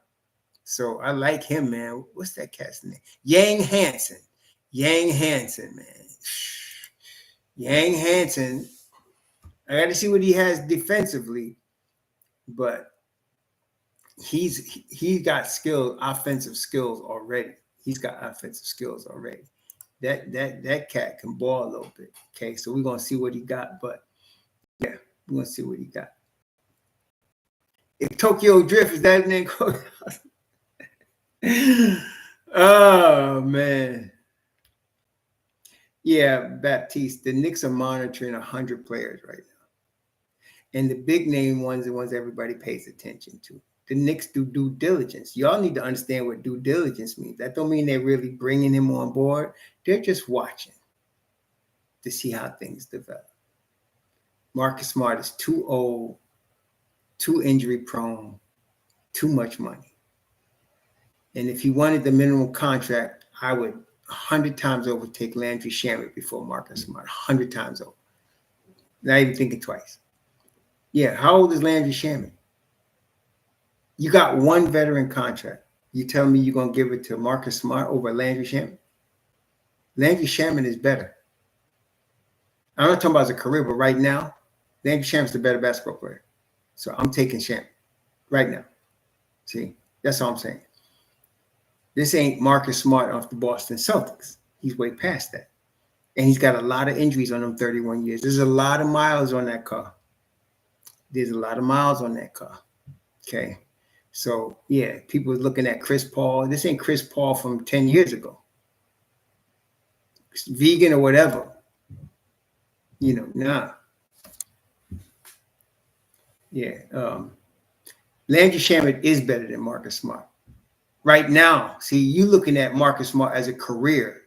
So I like him, man. What's that cat's name? Yang Hansen. Yang Hansen, man. Yang Hansen. I got to see what he has defensively, but he's got skills, offensive skills already. He's got offensive skills already. That cat can ball a little bit. Okay, so we're gonna see what he got, but yeah, we're gonna see what he got. If Tokyo Drift is that name? Oh man. Yeah, Baptiste. The Knicks are monitoring 100 players right now. And the big name ones are the ones everybody pays attention to. The Knicks do due diligence. Y'all need to understand what due diligence means. That don't mean they're really bringing him on board. They're just watching to see how things develop. Marcus Smart is too old, too injury prone, too much money. And if he wanted the minimum contract, I would 100 times over take Landry Shamet before Marcus Smart. 100 times over. Not even thinking twice. Yeah, how old is Landry Shamet? You got one veteran contract. You tell me you're going to give it to Marcus Smart over Landry Shamet? Landry Shamet is better. I'm not talking about as a career, but right now, Landry Shamet's the better basketball player. So I'm taking Shamet right now. See, that's all I'm saying. This ain't Marcus Smart off the Boston Celtics. He's way past that. And he's got a lot of injuries on them 31 years. There's a lot of miles on that car. There's a lot of miles on that car. Okay. So, yeah, people are looking at Chris Paul. This ain't Chris Paul from 10 years ago. It's vegan or whatever. Nah. Yeah. Landry Shamet is better than Marcus Smart. Right now, see, you looking at Marcus Smart as a career.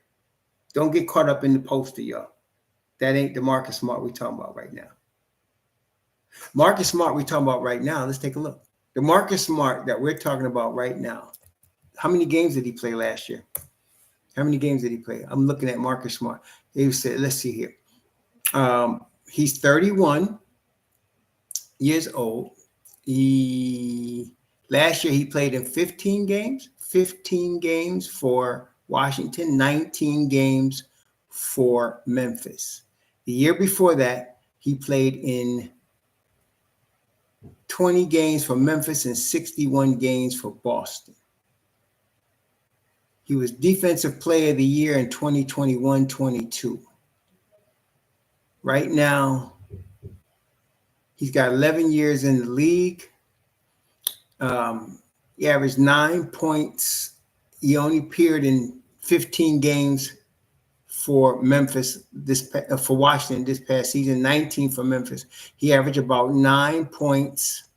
Don't get caught up in the poster, y'all. That ain't the Marcus Smart we're talking about right now. Marcus Smart we're talking about right now, let's take a look. The Marcus Smart that we're talking about right now, how many games did he play last year? How many games did he play? I'm looking at Marcus Smart. He said, let's see here. He's 31 years old. Last year he played in 15 games for Washington, 19 games for Memphis. The year before that, he played in 20 games for Memphis and 61 games for Boston. He was Defensive Player of the Year in 2021-22. Right now, he's got 11 years in the league. He averaged 9 points. He only appeared in 15 games for Memphis for Washington this past season, 19 for Memphis. He averaged about 9 points.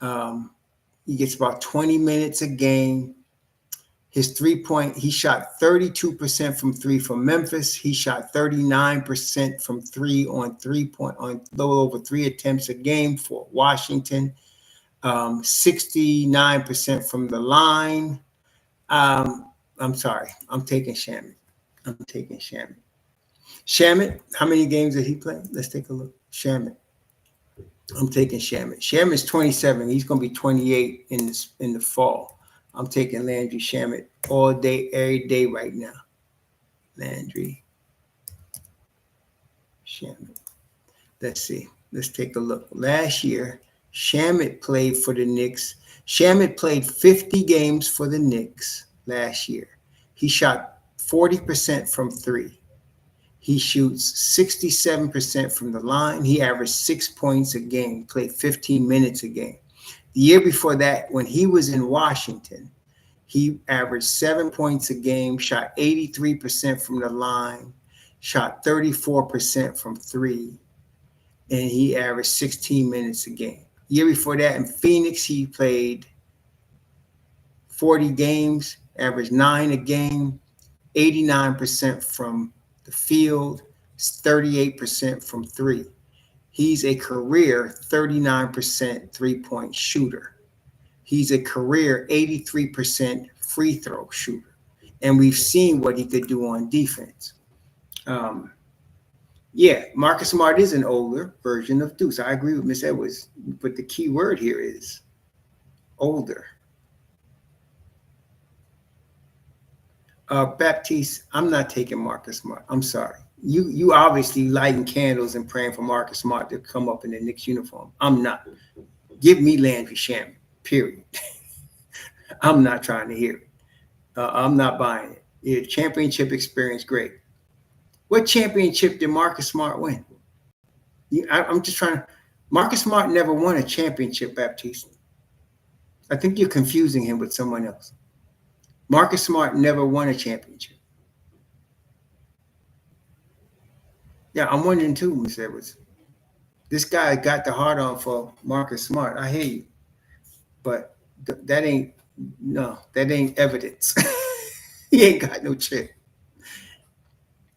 He gets about 20 minutes a game. His three-point, he shot 32% from three from Memphis. He shot 39% from three on a little over 3 attempts a game for Washington. 69% from the line. I'm sorry. I'm taking Shamet. Shamet, how many games did he play? Let's take a look. Shamet. I'm taking Shamet. Shamet's 27. He's going to be 28 in the fall. I'm taking Landry Shamet all day, every day right now. Landry Shamet. Let's see. Let's take a look. Last year, Shamet played for the Knicks. Shamet played 50 games for the Knicks last year. He shot 40% from three. He shoots 67% from the line. He averaged 6 points a game, played 15 minutes a game. The year before that, when he was in Washington, he averaged 7 points a game, shot 83% from the line, shot 34% from three, and he averaged 16 minutes a game. The year before that, in Phoenix, he played 40 games, averaged 9 a game, 89% from the field, 38% from three. He's a career 39% three-point shooter. He's a career 83% free throw shooter. And we've seen what he could do on defense. Marcus Smart is an older version of Deuce. I agree with Miss Edwards, but the key word here is older. Baptiste, I'm not taking Marcus Smart. I'm sorry. You obviously lighting candles and praying for Marcus Smart to come up in the Knicks uniform. I'm not. Give me Landry Shamet, period. I'm not trying to hear it. I'm not buying it. Yeah, championship experience, great. What championship did Marcus Smart win? I'm just trying to. Marcus Smart never won a championship, Baptiste. I think you're confusing him with someone else. Marcus Smart never won a championship. Yeah, I'm wondering too, Ms. Edwards. This guy got the hard on for Marcus Smart. I hear you. But that ain't evidence. He ain't got no chip.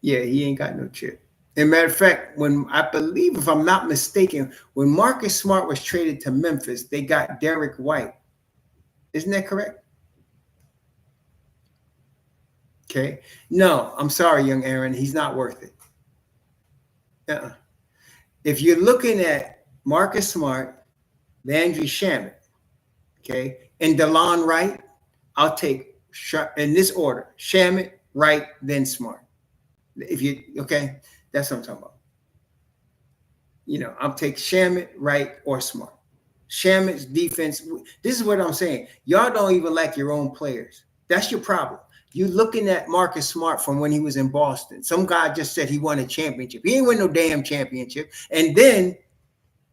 Yeah, he ain't got no chip. As a matter of fact, when I believe, if I'm not mistaken, when Marcus Smart was traded to Memphis, they got Derek White. Isn't that correct? Okay. No, I'm sorry, young Aaron. He's not worth it. If you're looking at Marcus Smart, Landry Shamet, okay, and DeLon Wright, I'll take in this order: Shamet, Wright, then Smart. If you that's what I'm talking about. I'll take Shamet, Wright, or Smart. Shamet's defense. This is what I'm saying. Y'all don't even like your own players. That's your problem. You looking at Marcus Smart from when he was in Boston. Some guy just said he won a championship. He ain't win no damn championship. And then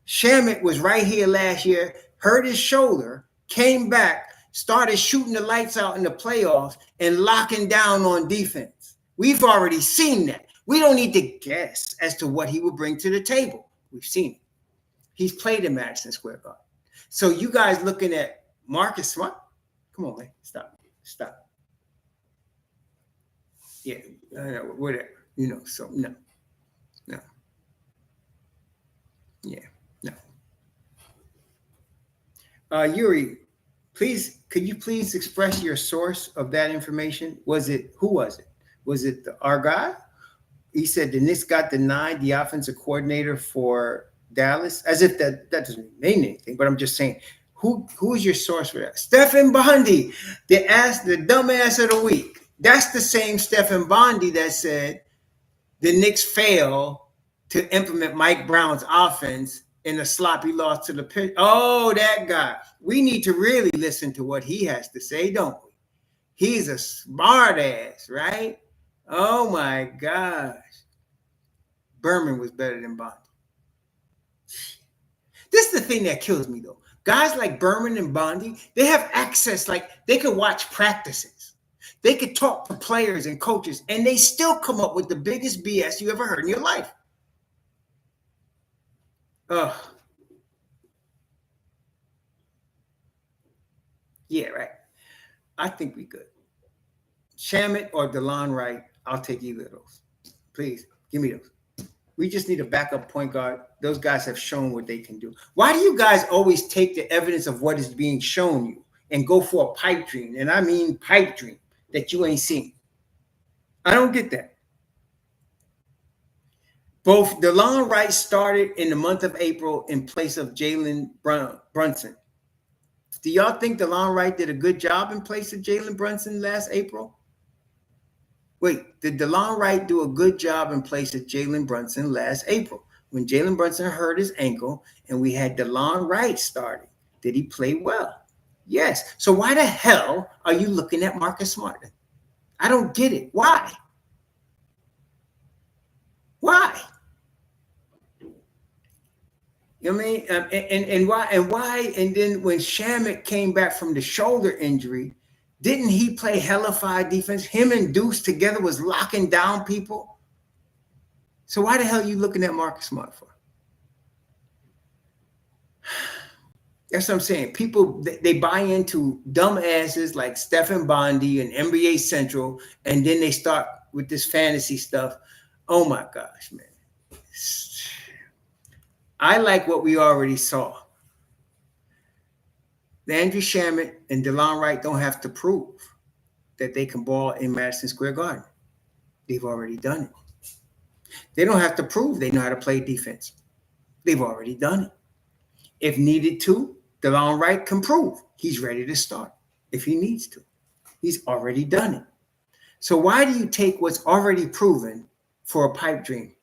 Shamet was right here last year, hurt his shoulder, came back, started shooting the lights out in the playoffs and locking down on defense. We've already seen that. We don't need to guess as to what he will bring to the table. We've seen it. He's played in Madison Square Garden. So you guys looking at Marcus Smart? Come on, man. Stop. Yeah, whatever. So no. Yeah, no. Yuri, could you please express your source of that information? Who was it? Was it our guy? He said the Knicks got denied the offensive coordinator for Dallas, as if that doesn't mean anything. But I'm just saying, who is your source for that? Stephen Bondi, the dumbass of the week. That's the same Stephen Bondi that said the Knicks fail to implement Mike Brown's offense in a sloppy loss to the Pistons. Oh, that guy. We need to really listen to what he has to say, don't we? He's a smart ass, right? Oh my gosh. Berman was better than Bondi. This is the thing that kills me, though. Guys like Berman and Bondi, they have access, like they could watch practices. They could talk to players and coaches, and they still come up with the biggest BS you ever heard in your life. Yeah, right. I think we good. Shamet or DeLon Wright, I'll take either of those. Please, give me those. We just need a backup point guard. Those guys have shown what they can do. Why do you guys always take the evidence of what is being shown you and go for a pipe dream? And I mean pipe dream that you ain't seen. I don't get that. Both DeLon Wright started in the month of April in place of Jalen Brunson. Do y'all think DeLon Wright did a good job in place of Jalen Brunson last April? Wait, did DeLon Wright do a good job in place of Jalen Brunson last April when Jalen Brunson hurt his ankle and we had DeLon Wright starting? Did he play well? Yes. So why the hell are you looking at Marcus Smart? I don't get it. Why? Why? You know what I mean? And why? And then when Shamet came back from the shoulder injury, didn't he play hellified defense? Him and Deuce together was locking down people. So why the hell are you looking at Marcus Smart for? That's what I'm saying. People, they buy into dumb asses like Stephen Bondi and NBA Central, and then they start with this fantasy stuff. Oh my gosh, man. I like what we already saw. Andrew Shamet and DeLon Wright don't have to prove that they can ball in Madison Square Garden. They've already done it. They don't have to prove they know how to play defense. They've already done it. If needed to, DeLon Wright can prove he's ready to start if he needs to. He's already done it. So why do you take what's already proven for a pipe dream?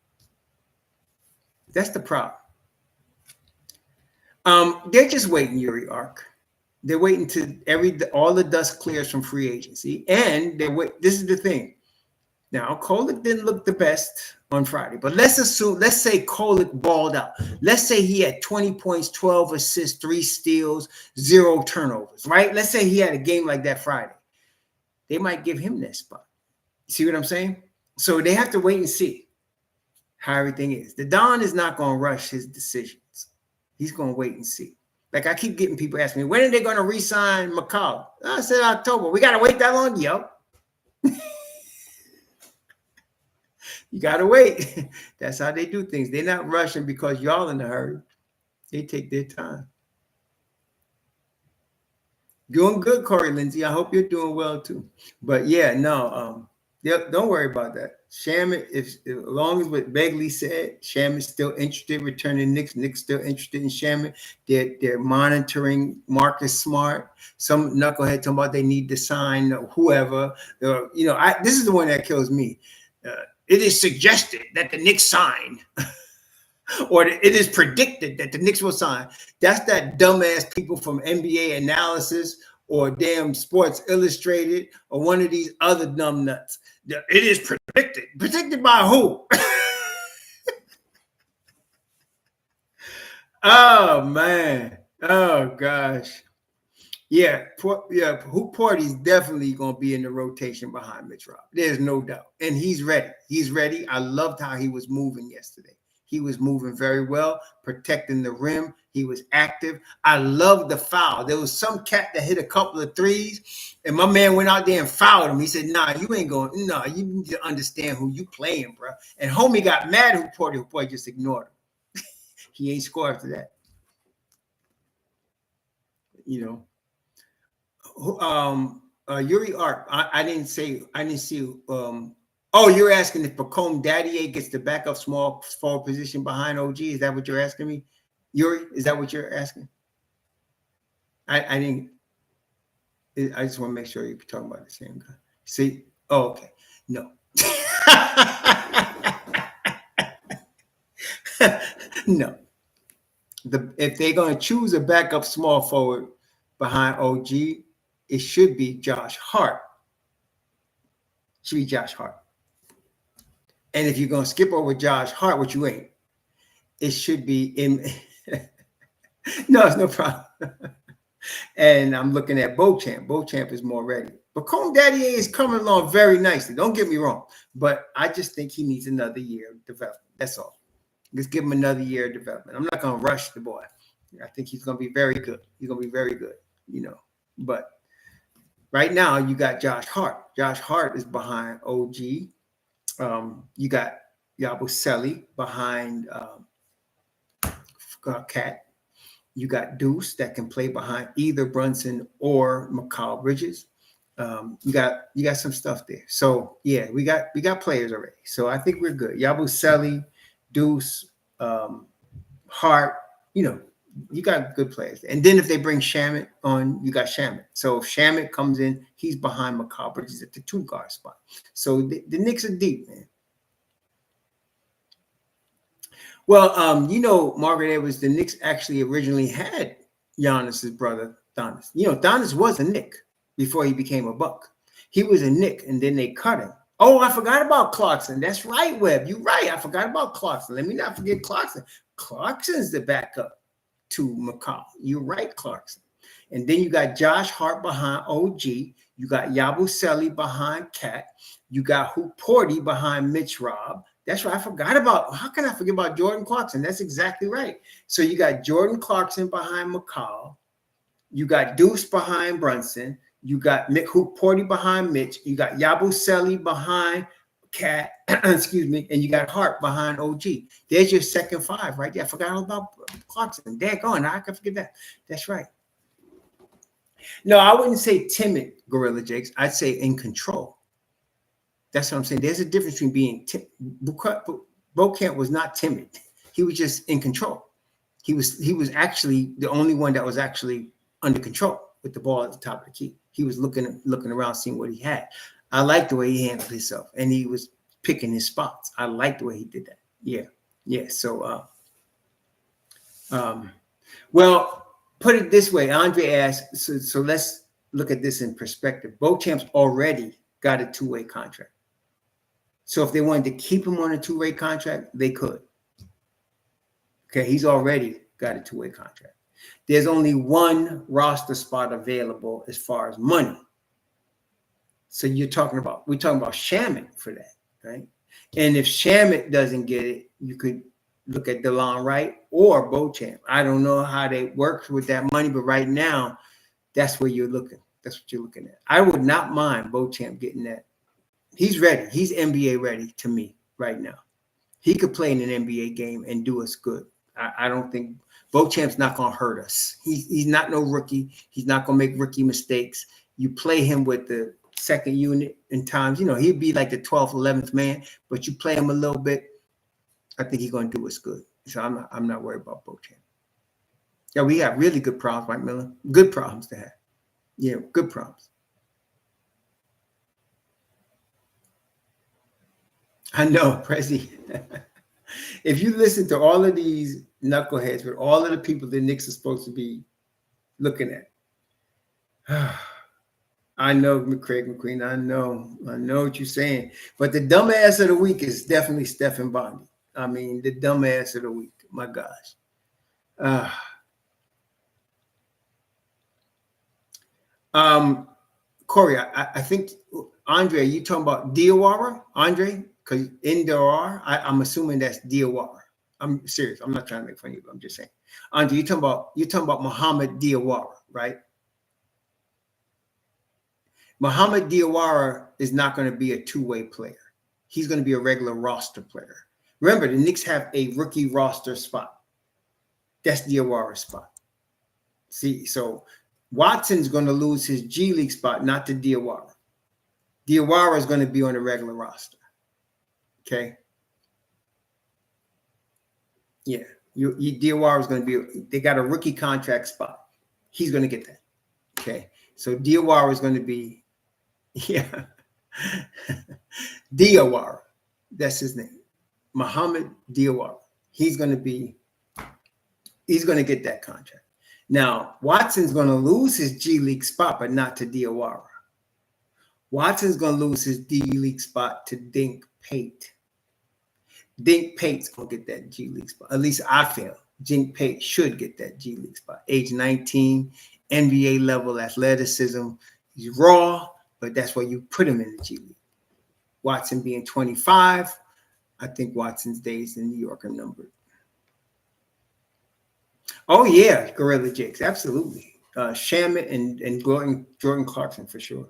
That's the problem. They're just waiting, Yuri Ark. They're waiting to all the dust clears from free agency, and this is the thing. Now, Kolek didn't look the best on Friday, but let's say Kolek balled out. Let's say he had 20 points, 12 assists, 3 steals, 0 turnovers, right? Let's say he had a game like that Friday. They might give him that spot. See what I'm saying? So they have to wait and see how everything is. The Don is not going to rush his decisions. He's going to wait and see. Like I keep getting people asking me, when are they going to re-sign McCullar? I said October. We got to wait that long? Yo. You got to wait. That's how they do things. They're not rushing because y'all in a hurry. They take their time. Doing good, Corey Lindsay. I hope you're doing well too. But yeah, no, don't worry about that. Shamet, as long as what Begley said, Shamet's still interested in returning Knicks. Knicks still interested in Shamet. They're monitoring Marcus Smart. Some knucklehead talking about they need to sign whoever. This is the one that kills me. It is suggested that the Knicks sign, or it is predicted that the Knicks will sign. That's that dumbass people from NBA Analysis or damn Sports Illustrated or one of these other dumb nuts. It is predicted. Predicted by who? Oh, man. Oh, gosh. Yeah, Hukporti is definitely going to be in the rotation behind Mitch Rob. There's no doubt. And he's ready. He's ready. I loved how he was moving yesterday. He was moving very well, protecting the rim. He was active. I love the foul. There was some cat that hit a couple of threes, and my man went out there and fouled him. He said, "Nah, you ain't going. Nah, you need to understand who you playing, bro." And homie got mad at Hukporti just ignored him. He ain't scored after that. You know, Yuri Art. I didn't see. Oh, you're asking if Pacome Daddier gets the backup small forward position behind OG? Is that what you're asking me? Yuri, is that what you're asking? I didn't. I just want to make sure you're talking about the same guy. See? Oh, okay. No. No. If they're going to choose a backup small forward behind OG, it should be Josh Hart. Should be Josh Hart. And if you're going to skip over Josh Hart, which you ain't, it should be in. No, it's no problem. And I'm looking at Beauchamp. Beauchamp is more ready. But Pacome Daddier is coming along very nicely. Don't get me wrong. But I just think he needs another year of development. That's all. Let's give him another year of development. I'm not going to rush the boy. I think he's going to be very good. He's going to be very good, you know. But right now, you got Josh Hart. Josh Hart is behind OG. You got Yabusele behind Cat. You got Deuce that can play behind either Brunson or McCullar Bridges. You got some stuff there. So yeah, we got players already. So I think we're good. Yabusele, Deuce, Hart. You know, you got good players. And then if they bring Shamet on, you got Shamet. So if Shamet comes in, he's behind McCullar Bridges at the 2 guard spot. So the Knicks are deep, man. Well, you know, Margaret Edwards, the Knicks actually originally had Giannis's brother, Donis. You know, Donis was a Knick before he became a Buck. He was a Knick, and then they cut him. Oh, I forgot about Clarkson. That's right, Webb. You're right. I forgot about Clarkson. Let me not forget Clarkson. Clarkson's the backup to McCullar. You're right, Clarkson. And then you got Josh Hart behind OG. You got Yabusele behind Cat. You got Hukporti behind Mitch Robb. That's right. I forgot about. How can I forget about Jordan Clarkson? That's exactly right. So you got Jordan Clarkson behind McCall. You got Deuce behind Brunson. You got Hukporti behind Mitch. You got Yabusele behind Cat. Excuse me. And you got Hart behind OG. There's your second 5 right there. I forgot all about Clarkson. Daggone, I can forget that. That's right. No, I wouldn't say timid, Gorilla Jakes. I'd say in control. That's what I'm saying. There's a difference between being Beauchamp was not timid. He was just in control. He was actually the only one that was actually under control with the ball at the top of the key. He was looking around, seeing what he had. I like the way he handled himself, and he was picking his spots. I like the way he did that. Yeah. So, well, put it this way. Andre asked. So let's look at this in perspective. Beauchamp's already got a 2-way contract. So if they wanted to keep him on a 2-way contract, they could. Okay, he's already got a 2-way contract. There's only one roster spot available as far as money. So we're talking about Shamet for that, right? And if Shamet doesn't get it, you could look at DeLon Wright or Beauchamp. I don't know how they work with that money, but right now, that's where you're looking. That's what you're looking at. I would not mind Beauchamp getting that. He's ready. He's NBA ready to me right now. He could play in an NBA game and do us good. I don't think Beauchamp's not going to hurt us. He's not no rookie. He's not going to make rookie mistakes. You play him with the second unit in times. You know, he'd be like the 12th, 11th man, but you play him a little bit, I think he's going to do us good. So I'm not worried about Beauchamp. Yeah, we got really good problems, Mike Miller. Good problems to have. Yeah, good problems. I know, Prezi. If you listen to all of these knuckleheads with all of the people the Knicks are supposed to be looking at, I know, Craig McQueen. I know what you're saying. But the dumbass of the week is definitely Stephen Bondi. I mean, the dumbass of the week. My gosh. Corey, I think, Andre, you talking about Diawara? Andre? Because in Diawara, I'm assuming that's Diawara. I'm serious. I'm not trying to make fun of you. I'm just saying. Andre, you're talking about Muhammad Diawara, right? Muhammad Diawara is not going to be a two-way player. He's going to be a regular roster player. Remember, the Knicks have a rookie roster spot. That's Diawara's spot. See, so Watson's going to lose his G League spot, not to Diawara. Diawara is going to be on the regular roster. Okay. Yeah. Diawara is going to be, they got a rookie contract spot. He's going to get that. Okay. So Diawara is going to be, yeah. Diawara. That's his name. Muhammad Diawara. He's going to get that contract. Now, Watson's going to lose his G League spot, but not to Diawara. Watson's going to lose his D League spot to Dink Pate. Dink Pate's going to get that G League spot. At least I feel Dink Pate should get that G League spot. Age 19, NBA level athleticism. He's raw, but that's why you put him in the G League. Watson being 25, I think Watson's days in New York are numbered. Oh, yeah, Gorilla Jakes, absolutely. Shamet and Jordan Clarkson for sure.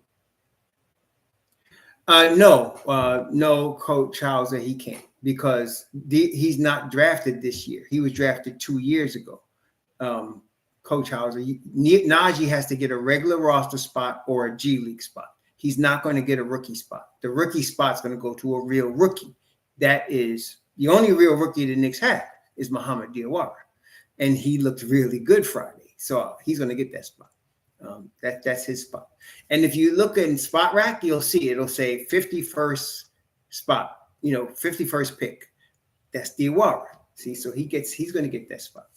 No, Coach Hauser, he can't because he's not drafted this year. He was drafted 2 years ago. Coach Hauser, Nnaji has to get a regular roster spot or a G League spot. He's not going to get a rookie spot. The rookie spot's going to go to a real rookie. That is the only real rookie the Knicks have is Muhammad Diawara. And he looked really good Friday. So he's going to get that spot. That's his spot. And if you look in Spot Rack, you'll see it'll say 51st spot, 51st pick. That's Diawara. See, so he's going to get that spot.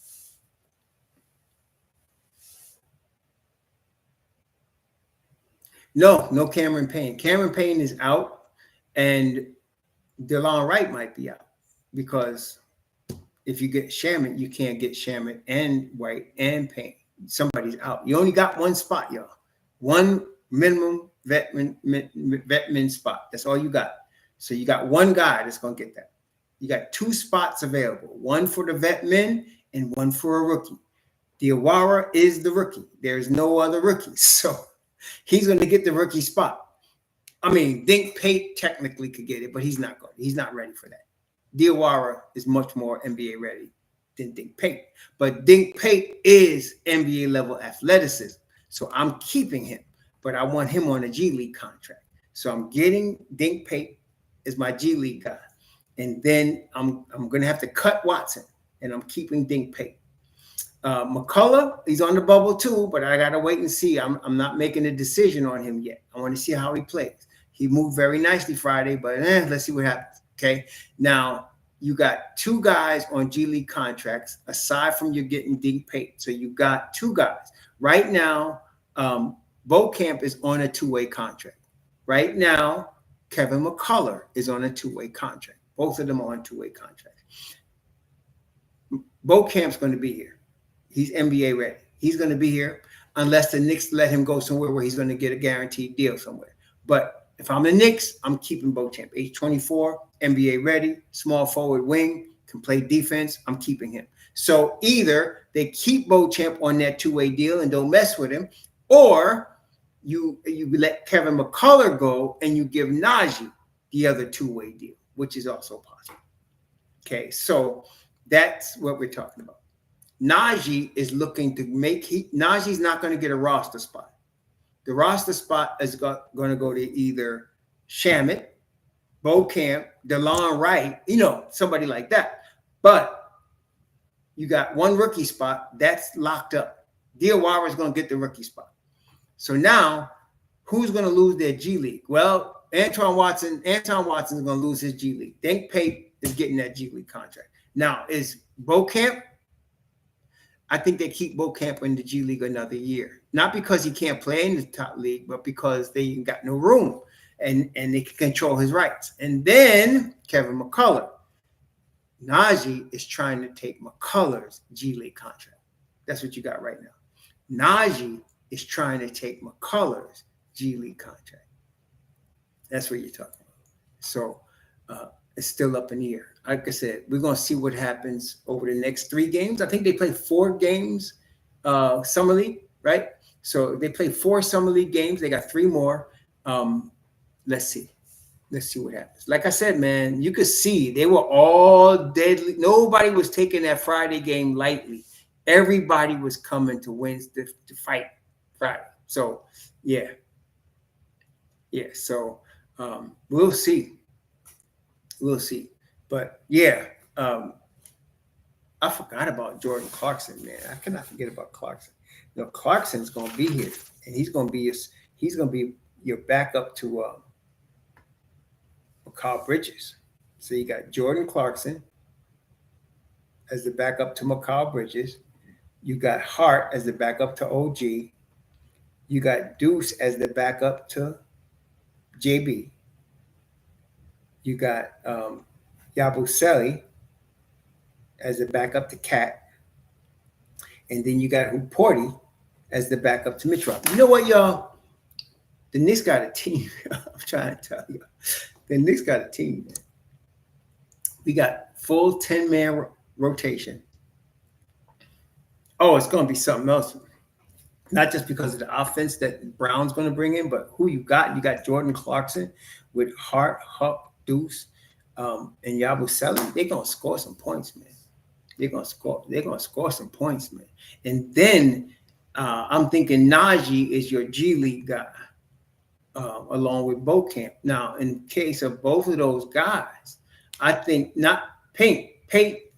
No Cameron Payne. Cameron Payne is out, and DeLon Wright might be out because if you get Shamet, you can't get Shamet and White and Payne. Somebody's out. You only got one spot, y'all. One minimum vetman spot. That's all you got. So you got one guy that's going to get that. You got 2 spots available. One for the vetman and one for a rookie. Diawara is the rookie. There's no other rookies. So he's going to get the rookie spot. I mean, Dink Pate technically could get it, but he's not going. He's not ready for that. Diawara is much more NBA ready than Dink Pate. But Dink Pate is NBA level athleticism. So I'm keeping him, but I want him on a G League contract. So I'm getting Dink Pate as my G League guy. And then I'm going to have to cut Watson, and I'm keeping Dink Pate. McCullar, he's on the bubble too, but I got to wait and see. I'm not making a decision on him yet. I want to see how he plays. He moved very nicely Friday, but let's see what happens. Okay. Now you got 2 guys on G League contracts aside from you getting Dink Pate. So you got 2 guys right now. Beauchamp is on a 2-way contract right now. Kevin McCullar is on a 2-way contract. Both of them are on 2-way contracts. Beauchamp's going to be here. He's NBA ready. He's going to be here unless the Knicks let him go somewhere where he's going to get a guaranteed deal somewhere. But if I'm the Knicks, I'm keeping Beauchamp. Age 24, NBA ready, small forward wing, can play defense. I'm keeping him. So either they keep Beauchamp on that 2-way deal and don't mess with him, or you let Kevin McCullar go and you give Nnaji the other 2-way deal, which is also possible. Okay, so that's what we're talking about. Nnaji is looking to Nnaji's not going to get a roster spot. The roster spot is going to go to either Shamet, Beauchamp, DeLon Wright, somebody like that. But you got one rookie spot that's locked up. Diawara is going to get the rookie spot. So now, who's going to lose their G League? Well, Anton Watson is going to lose his G League. Dink Pate is getting that G League contract. Now, is Beauchamp? I think they keep Beauchamp in the G League another year. Not because he can't play in the top league, but because they ain't got no room and they can control his rights. And then Kevin McCullar. Nnaji is trying to take McCullar's G League contract. That's what you got right now. Nnaji is trying to take McCullar's G League contract. That's what you're talking about. So It's still up in the air. Like I said, we're going to see what happens over the next 3 games. I think they play 4 games, summer league, right? So they play 4 summer league games. They got 3 more. Let's see. Let's see what happens. Like I said, man, you could see they were all deadly. Nobody was taking that Friday game lightly. Everybody was coming to win, to fight Friday. So, yeah. So we'll see. We'll see. But, yeah, I forgot about Jordan Clarkson, man. I cannot forget about Clarkson. You know, Clarkson's going to be here, and he's going to be your backup to McCullar Bridges. So you got Jordan Clarkson as the backup to McCullar Bridges. You got Hart as the backup to OG. You got Deuce as the backup to JB. You got Yabusele as the backup to Cat. And then you got Hukporti as the backup to Mitchell. You know what, y'all? The Knicks got a team. I'm trying to tell you. The Knicks got a team, man. We got full 10-man rotation. Oh, it's going to be something else. Not just because of the offense that Brown's going to bring in, but who you got. You got Jordan Clarkson with Hart, Huck, Deuce, and Yabusele. They're going to score some points, man. They're going to score some points, man. And then I'm thinking Nnaji is your G League guy, along with Beauchamp. Now, in case of both of those guys, I think not Pate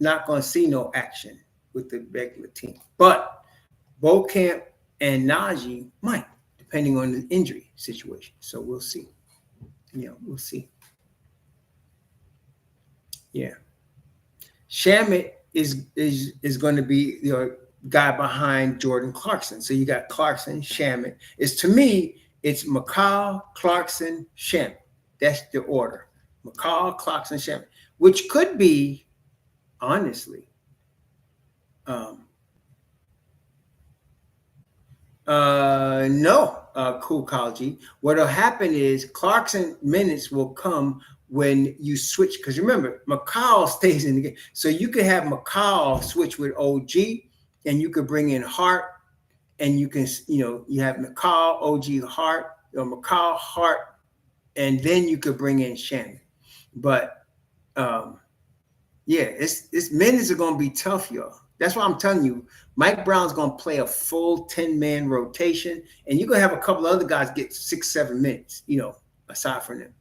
not going to see no action with the regular team, but Beauchamp and Nnaji might, depending on the injury situation. So we'll see. We'll see. Yeah, Shamet is going to be your guy behind Jordan Clarkson. So you got Clarkson, Shamet. To me, it's McCullar, Clarkson, Shamet. That's the order. McCullar, Clarkson, Shamet, which could be, honestly, no, Cool College. What'll happen is Clarkson minutes will come when you switch, because remember, McCullar stays in the game. So you could have McCullar switch with OG, and you could bring in Hart, and you can, you have McCullar, OG, Hart, or McCullar, Hart, and then you could bring in Shannon. But it's minutes are going to be tough, y'all. That's why I'm telling you, Mike Brown's going to play a full 10-man rotation, and you're going to have a couple other guys get 6-7 minutes, aside from them.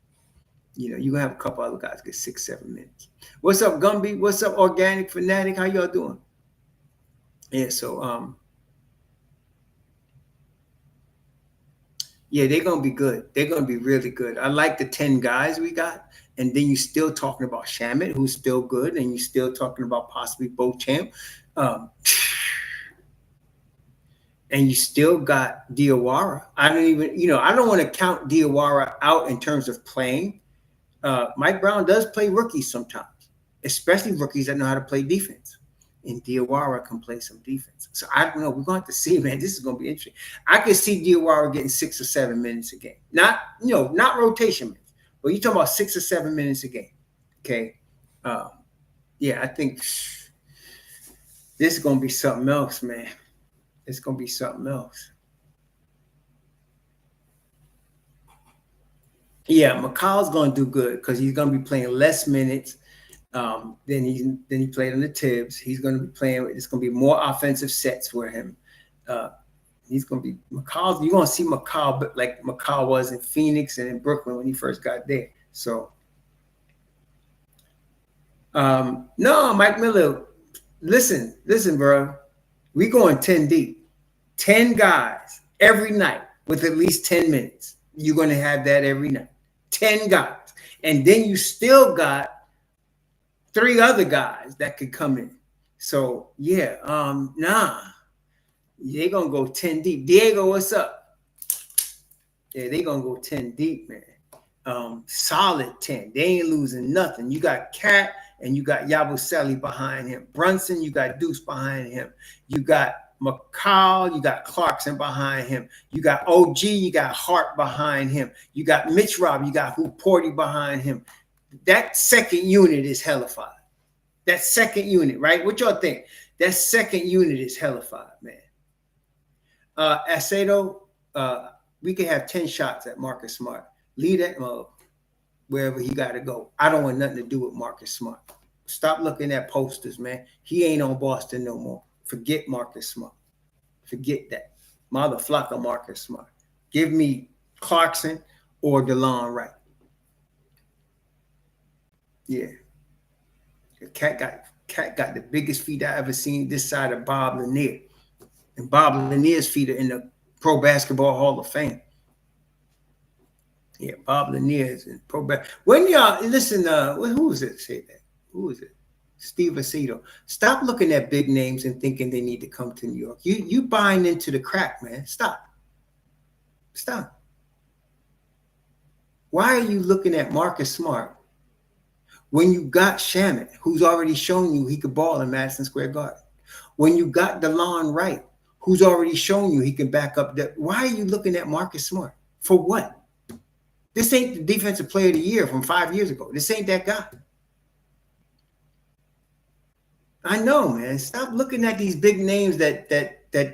You're going to have a couple other guys get 6-7 minutes. What's up, Gumby? What's up, Organic Fanatic? How y'all doing? Yeah, so, yeah, they're going to be good. They're going to be really good. I like the 10 guys we got. And then you're still talking about Shamet, who's still good. And you're still talking about possibly Beauchamp. And you still got Diawara. I don't want to count Diawara out in terms of playing. Mike Brown does play rookies sometimes, especially rookies that know how to play defense. And Diawara can play some defense. So I don't know. We're going to have to see, man. This is going to be interesting. I could see Diawara getting 6 or 7 minutes a game. Not rotation minutes, but you're talking about 6 or 7 minutes a game. Okay. I think this is going to be something else, man. It's going to be something else. Yeah, McCall's going to do good because he's going to be playing less minutes than he played on the Tibbs. He's going to be playing. It's going to be more offensive sets for him. He's going to be McCall. You're going to see McCall like McCall was in Phoenix and in Brooklyn when he first got there. So, no, Mike Miller. Listen, bro. We going 10 deep. 10 guys every night with at least 10 minutes. You're going to have that every night. 10 guys. And then you still got 3 other guys that could come in. So, yeah, they're going to go 10 deep. Diego, what's up? Yeah, they're going to go 10 deep, man. Solid 10. They ain't losing nothing. You got Cat and you got Yabusele behind him. Brunson, you got Deuce behind him. You got McCall, you got Clarkson behind him. You got OG, you got Hart behind him. You got Mitch Rob, you got Hukporti behind him. that second unit is hellified. That second unit, right? What y'all think? That second unit is hellified, man. Aceto, we could have 10 shots at Marcus Smart. Lead that wherever he got to go. I don't want nothing to do with Marcus Smart. Stop looking at posters, man. He ain't on Boston no more. Forget Marcus Smart. Forget that. Motherfucker Marcus Smart. Give me Clarkson or DeLon Wright. Yeah. Cat got the biggest feet I ever seen this side of Bob Lanier. And Bob Lanier's feet are in the Pro Basketball Hall of Fame. Yeah, Bob Lanier is in Pro Basketball. When y'all listen, who was it say that? Who is it? Steve Aceto. Stop looking at big names and thinking they need to come to New York. You buying into the crack, man. Stop. Why are you looking at Marcus Smart when you got Shamet, who's already shown you he could ball in Madison Square Garden? When you got DeLon Wright, who's already shown you he can back up that. Why are you looking at Marcus Smart? For what? This ain't the defensive player of the year from 5 years ago. This ain't that guy. I know, man. Stop looking at these big names that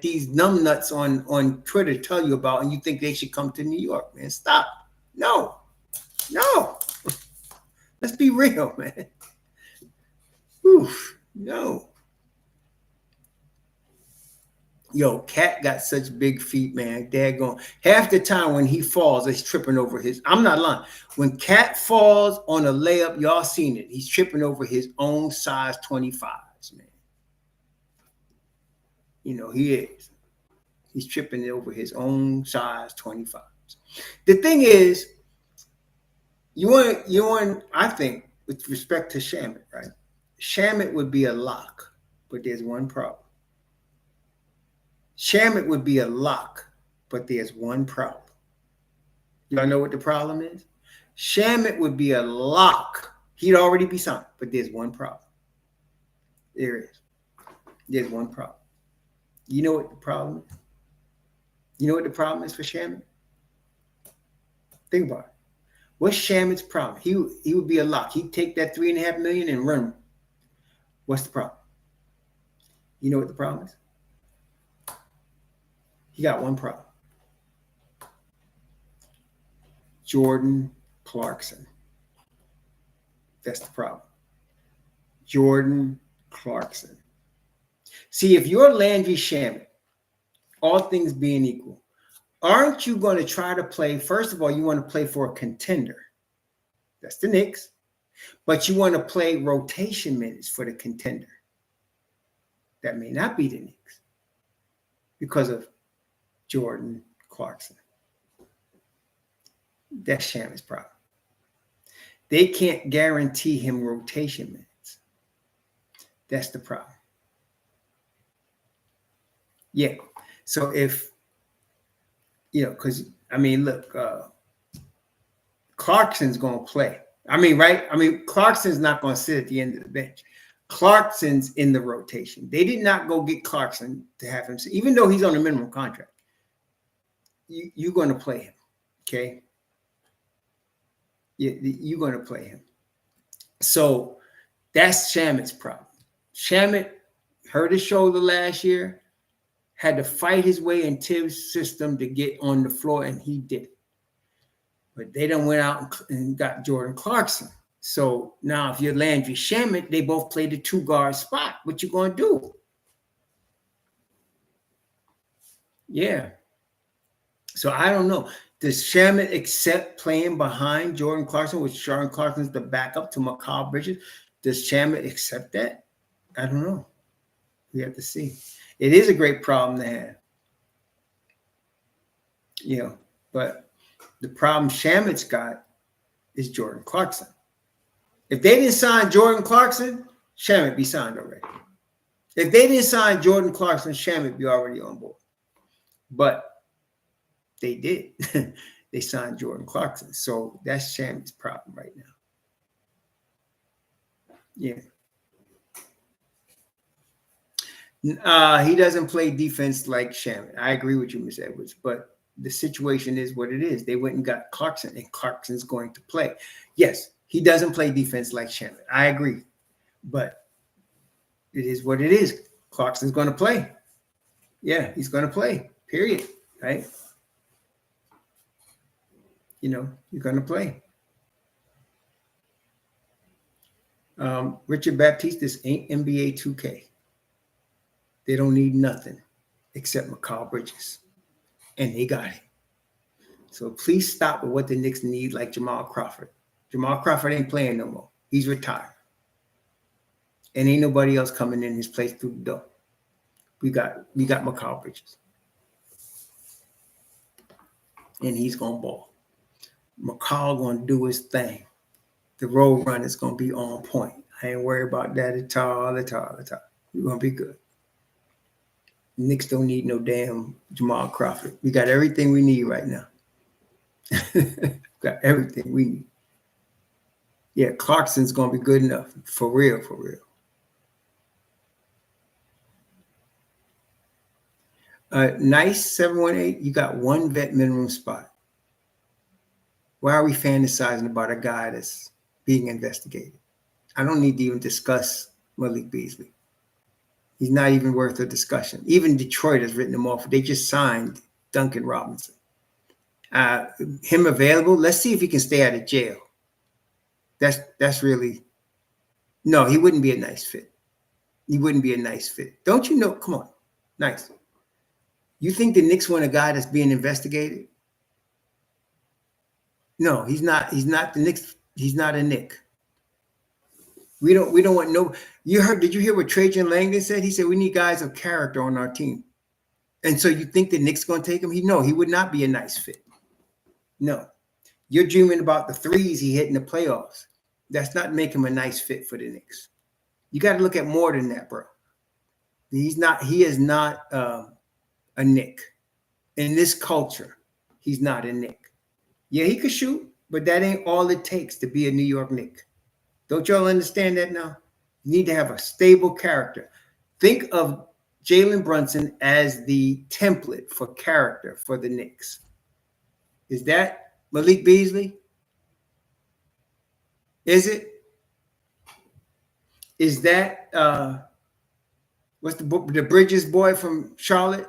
these numbnuts on Twitter tell you about, and you think they should come to New York, man. Stop. No. Let's be real, man. Oof, no. Yo, Cat got such big feet, man. Daggone. Half the time when he falls, he's tripping over his. I'm not lying. When Cat falls on a layup, y'all seen it. He's tripping over his own size 25s, man. You know, he is. He's tripping over his own size 25s. The thing is, you want, I think, with respect to Shamet, right? Shamet would be a lock, but there's one problem. Shamet would be a lock, but there's one problem. Y'all know what the problem is? Shamet would be a lock. He'd already be signed, but there's one problem. There is. There's one problem. You know what the problem is? You know what the problem is for Shamet? Think about it. What's Shamet's problem? He would be a lock. He'd take that $3.5 million and run. What's the problem? You know what the problem is? He got one problem. Jordan Clarkson. That's the problem. Jordan Clarkson. See, if you're Landry Shamet, all things being equal, aren't you going to try to play? First of all, you want to play for a contender. That's the Knicks. But you want to play rotation minutes for the contender. That may not be the Knicks because of Jordan Clarkson. That's Shamet's problem. They can't guarantee him rotation minutes. That's the problem. Yeah. So if, because, look, Clarkson's going to play. Right? Clarkson's not going to sit at the end of the bench. Clarkson's in the rotation. They did not go get Clarkson to have him, even though he's on a minimum contract. You're going to play him, okay? You're going to play him. So that's Shamet's problem. Shamet hurt his shoulder last year, had to fight his way in Tibbs' system to get on the floor, and he did it. But they done went out and got Jordan Clarkson. So now if you're Landry Shamet, they both play the two-guard spot. What you going to do? Yeah. So I don't know. Does Shamet accept playing behind Jordan Clarkson, which Jordan Clarkson's the backup to McCullar Bridges? Does Shamet accept that? I don't know. We have to see. It is a great problem to have. But the problem Shamet's got is Jordan Clarkson. If they didn't sign Jordan Clarkson, Shamet be signed already. If they didn't sign Jordan Clarkson, Shamet be already on board. But they did. They signed Jordan Clarkson. So that's Shamet's problem right now. Yeah. He doesn't play defense like Shamet. I agree with you, Ms. Edwards, but the situation is what it is. They went and got Clarkson, and Clarkson's going to play. Yes, He doesn't play defense like Shamet. I agree. But it is what it is. Clarkson's going to play. Yeah, he's going to play, period, right? You're going to play. Richard Baptiste, this ain't NBA 2K. They don't need nothing except Mikal Bridges. And they got it. So please stop with what the Knicks need, like Jamal Crawford. Jamal Crawford ain't playing no more. He's retired. And ain't nobody else coming in his place through the door. We got Mikal Bridges. And he's going to ball. McCullar going to do his thing. The road run is going to be on point. I ain't worried about that at all. We're going to be good. Knicks don't need no damn Jamal Crawford. We got everything we need right now. Got everything we need. Yeah, Clarkson's going to be good enough. For real. Nice 718, you got one vet minimum spot. Why are we fantasizing about a guy that's being investigated? I don't need to even discuss Malik Beasley. He's not even worth a discussion. Even Detroit has written him off. They just signed Duncan Robinson. Him available. Let's see if he can stay out of jail. That's really no. He wouldn't be a nice fit. Don't you know? Come on, nice. You think the Knicks want a guy that's being investigated? No, he's not. He's not the Knicks. He's not a Knick. We don't want no. Did you hear what Trajan Langdon said? He said we need guys of character on our team. And so you think the Knicks going to take him? He would not be a nice fit. No. You're dreaming about the threes he hit in the playoffs. That's not make him a nice fit for the Knicks. You got to look at more than that, bro. He is not a Knick. In this culture, he's not a Knick. Yeah, he could shoot, but that ain't all it takes to be a New York Knick. Don't y'all understand that now? You need to have a stable character. Think of Jalen Brunson as the template for character for the Knicks. Is that Malik Beasley? Is it? Is that what's the Bridges boy from Charlotte?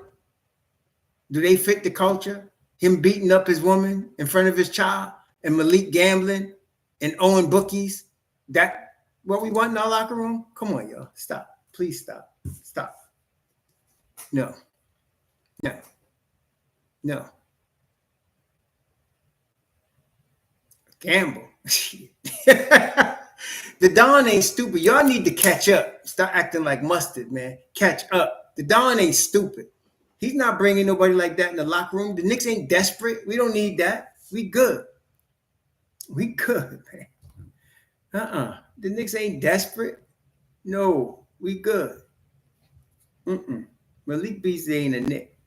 Do they fit the culture? Him beating up his woman in front of his child and Malik gambling and owing bookies? That what we want in our locker room? Come on, y'all. Stop. Please stop. Stop. No. Gamble. The Don ain't stupid. Y'all need to catch up. Stop acting like mustard, man. Catch up. The Don ain't stupid. He's not bringing nobody like that in the locker room. The Knicks ain't desperate. We don't need that. We good. Man. The Knicks ain't desperate. No, we good. Malik Beasley ain't a Knick.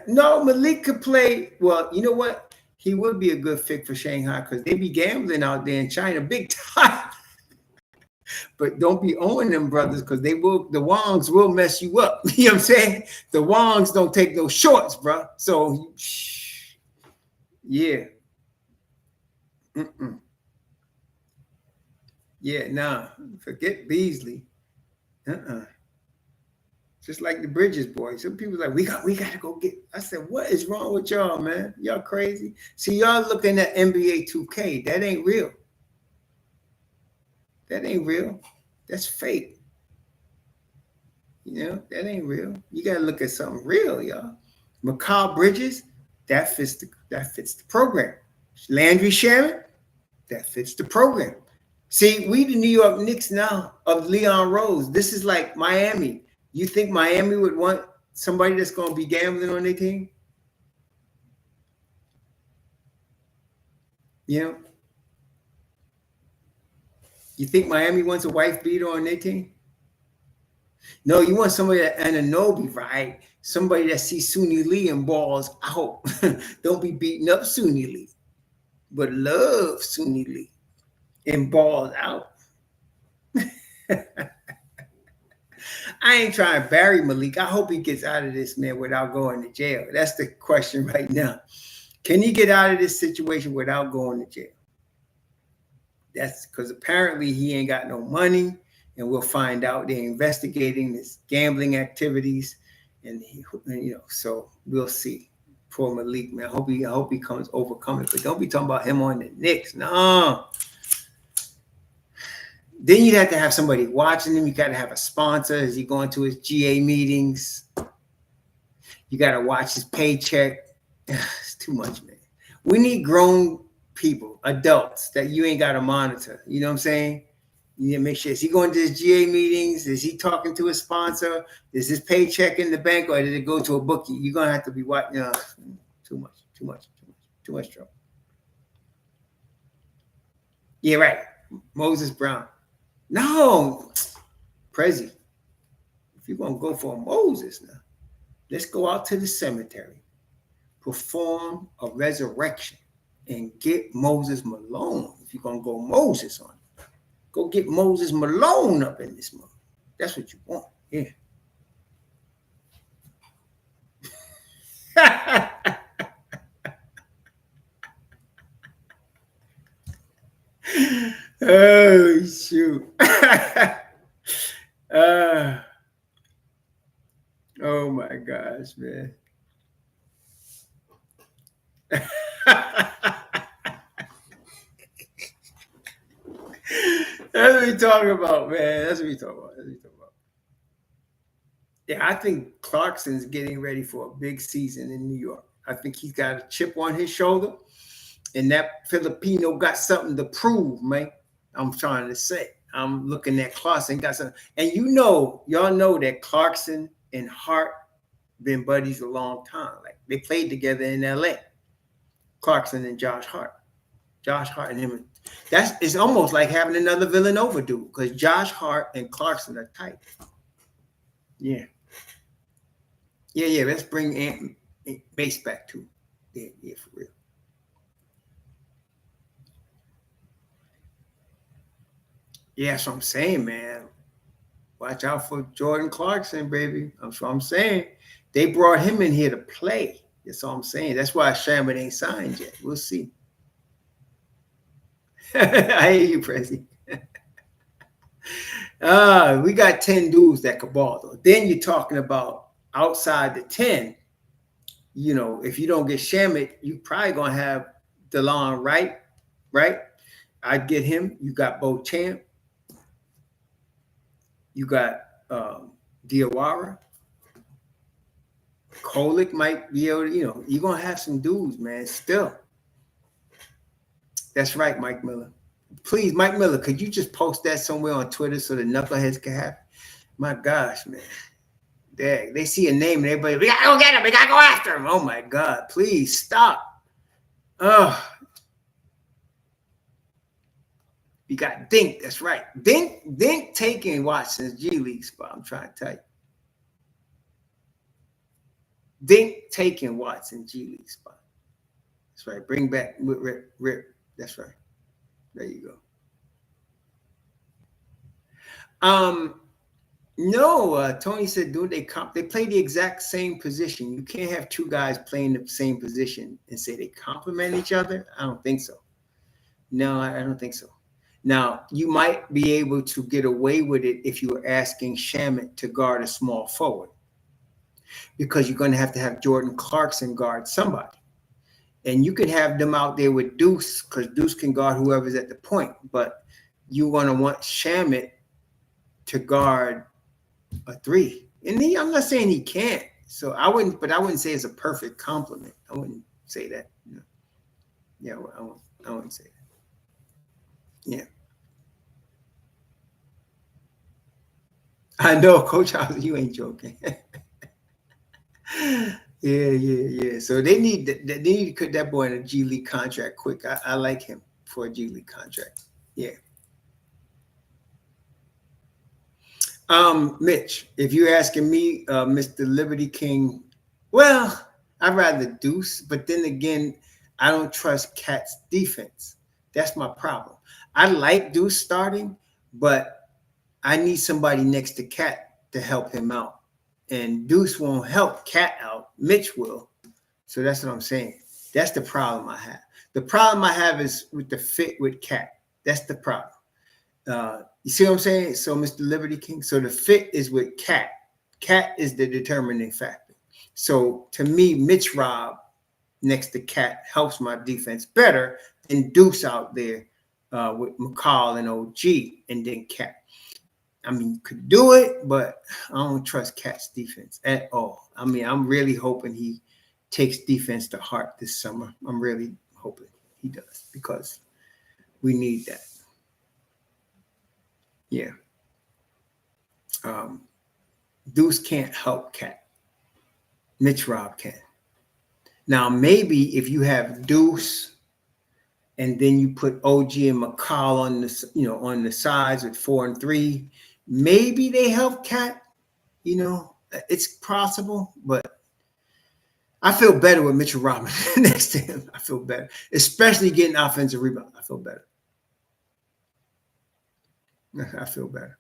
No, Malik could play. Well, you know what? He would be a good fit for Shanghai because they be gambling out there in China big time. But don't be owing them brothers because the Wongs will mess you up. You know what I'm saying? The Wongs don't take no shorts, bro. So, yeah. Yeah, nah. Forget Beasley. Just like the Bridges boys. Some people like, we got to go get. I said, what is wrong with y'all, man? Y'all crazy? See, y'all looking at NBA 2K. That ain't real. That's fake. That ain't real. You got to look at something real, y'all. Mikal Bridges, that fits the program. Landry Shamet, that fits the program. See, we the New York Knicks now of Leon Rose. This is like Miami. You think Miami would want somebody that's going to be gambling on their team? You think Miami wants a wife beater on their team? No, you want somebody that Anunoby, right? Somebody that sees Suni Lee and balls out. Don't be beating up Suni Lee, but love Suni Lee and balls out. I ain't trying to bury Malik. I hope he gets out of this, man, without going to jail. That's the question right now. Can he get out of this situation without going to jail? That's because apparently he ain't got no money, and we'll find out they're investigating his gambling activities, and so we'll see. Poor Malik, man. I hope he comes overcome it, but don't be talking about him on the Knicks. No. Then you'd have to have somebody watching him. You got to have a sponsor. Is he going to his GA meetings? You got to watch his paycheck. It's too much, man. We need grown people, adults that you ain't got to monitor. You know what I'm saying? You need to make sure. Is he going to his GA meetings? Is he talking to his sponsor? Is his paycheck in the bank, or did it go to a bookie? You're going to have to be watching. Too much trouble. Yeah, right. Moses Brown. No, Prezi. If you're going to go for Moses now, let's go out to the cemetery, perform a resurrection, and get Moses Malone. If you're going to go Moses on it, go get Moses Malone up in this month. That's what you want. Yeah. Oh, shoot. Oh, my gosh, man. That's what we talking about, man. That's what we talking about. Yeah, I think Clarkson's getting ready for a big season in New York. I think he's got a chip on his shoulder, and that Filipino got something to prove, man. I'm trying to say. I'm looking at Clarkson got something. And y'all know that Clarkson and Hart been buddies a long time. Like, they played together in LA. Clarkson and Josh Hart. Josh Hart and him. It's almost like having another Villanova dude, because Josh Hart and Clarkson are tight. Yeah. Let's bring Bass back too. Yeah, for real. Yeah, that's what I'm saying, man. Watch out for Jordan Clarkson, baby. That's what I'm saying. They brought him in here to play. That's all I'm saying. That's why Shamet ain't signed yet. We'll see. I hear you, Prezi. We got 10 dudes that could ball, though. Then you're talking about outside the 10. If you don't get Shamet, you probably going to have DeLon Wright, right? I'd get him. You got Beauchamp. You got Diawara. Kolek might be able to, you're going to have some dudes, man, still. That's right, Mike Miller. Please, Mike Miller, could you just post that somewhere on Twitter so the knuckleheads can have it? My gosh, man. They see a name and everybody, we got to go get him. We got to go after him. Oh, my God. Please stop. You got Dink. That's right. Dink taking Watson's G League spot. I'm trying to tell you. Dink taking Watson's G League spot. That's right. Bring back Rip. That's right. There you go. No, Tony said, dude, they play the exact same position. You can't have two guys playing the same position and say they complement each other. I don't think so. No, I don't think so. Now, you might be able to get away with it if you were asking Shamet to guard a small forward, because you're going to have Jordan Clarkson guard somebody. And you could have them out there with Deuce, because Deuce can guard whoever's at the point. But you want to want Shamet to guard a three. And I'm not saying he can't. So I wouldn't say it's a perfect compliment. I wouldn't say that. No. Yeah, I wouldn't say that. Yeah. I know, Coach House, you ain't joking. Yeah. So they need to put that boy in a G League contract quick. I like him for a G League contract. Yeah. Mitch, if you're asking me, Mr. Liberty King, well, I'd rather Deuce, but then again, I don't trust Cat's defense. That's my problem. I like Deuce starting, but I need somebody next to Cat to help him out. And Deuce won't help Cat out. Mitch will. So that's what I'm saying. That's the problem I have. The problem I have is with the fit with Cat. That's the problem. You see what I'm saying? So, Mr. Liberty King. So the fit is with Cat. Cat is the determining factor. So to me, Mitch Rob next to Cat helps my defense better than Deuce out there with McCullar and OG and then Cat. I mean, you could do it, but I don't trust Cat's defense at all. I mean, I'm really hoping he takes defense to heart this summer. I'm really hoping he does because we need that. Yeah. Deuce can't help Cat. Mitch Rob can. Now, maybe if you have Deuce and then you put OG and McCullar on the, on the sides with 4 and 3, maybe they help Cat. It's possible, but I feel better with Mitchell Robinson next to him. I feel better, especially getting offensive rebound. I feel better. I feel better.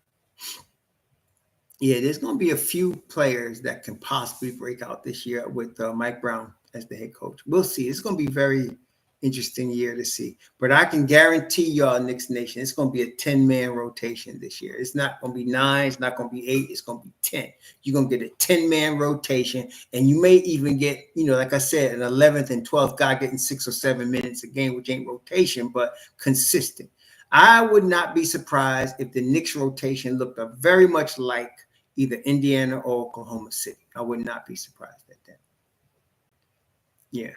Yeah, there's going to be a few players that can possibly break out this year with Mike Brown as the head coach. We'll see. It's going to be a very interesting year to see. But I can guarantee y'all, Knicks Nation, it's going to be a 10-man rotation this year. It's not going to be 9. It's not going to be 8. It's going to be 10. You're going to get a 10-man rotation, and you may even get, like I said, an 11th and 12th guy getting 6 or 7 minutes a game, which ain't rotation, but consistent. I would not be surprised if the Knicks rotation looked very much like either Indiana or Oklahoma City. I would not be surprised at that. Yeah.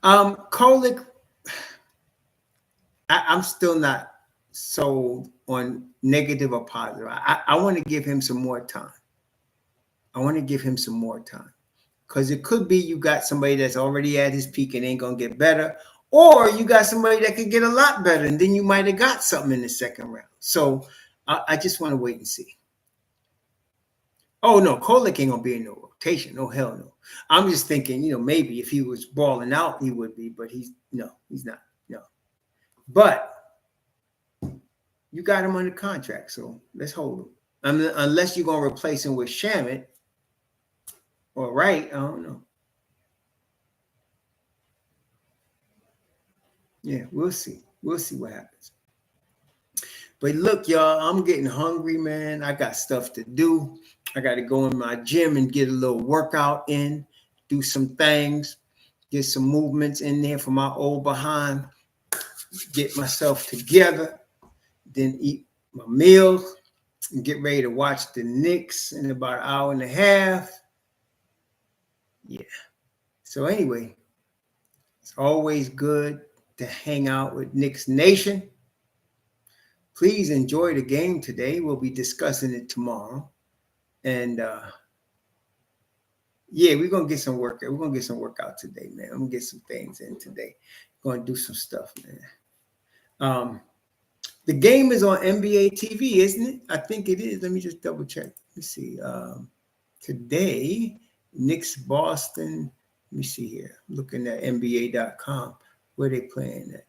Kolek, I'm still not sold on negative or positive. I want to give him some more time. Because it could be you got somebody that's already at his peak and ain't going to get better. Or you got somebody that could get a lot better, and then you might have got something in the second round. So I just want to wait and see. Oh, no, Kolek ain't going to be in no rotation. No, hell no. I'm just thinking, maybe if he was balling out, he would be, but he's not. No. But you got him under contract, so let's hold him. Unless you're going to replace him with Shamet or Wright, I don't know. Yeah, we'll see. We'll see what happens. But look, y'all, I'm getting hungry, man. I got stuff to do. I got to go in my gym and get a little workout in, do some things, get some movements in there for my old behind, get myself together, then eat my meals and get ready to watch the Knicks in about an hour and a half. Yeah. So anyway, it's always good to hang out with Knicks Nation. Please enjoy the game today. We'll be discussing it tomorrow. And yeah, we're going to get some work. We're going to get some workout today, man. I'm going to get some things in today. We're going to do some stuff, man. The game is on NBA TV, isn't it? I think it is. Let me just double check. Let's see. Today, Knicks Boston. Let me see here. I'm looking at NBA.com. Where they playing at?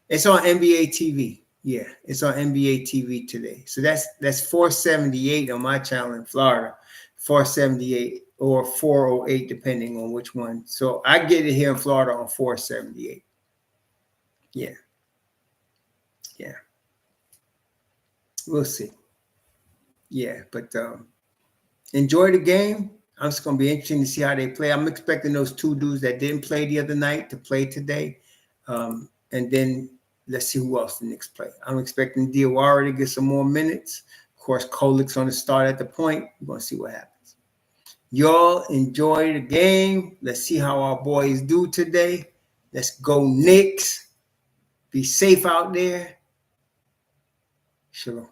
It's on NBA TV. Yeah, it's on NBA TV today. So that's 478 on my channel in Florida. 478 or 408, depending on which one. So I get it here in Florida on 478. Yeah. Yeah. We'll see. Yeah, but enjoy the game. It's going to be interesting to see how they play. I'm expecting those two dudes that didn't play the other night to play today. And then let's see who else the Knicks play. I'm expecting Diawara to get some more minutes. Of course, Kolek's on the start at the point. We're going to see what happens. Y'all enjoy the game. Let's see how our boys do today. Let's go Knicks. Be safe out there. Shalom.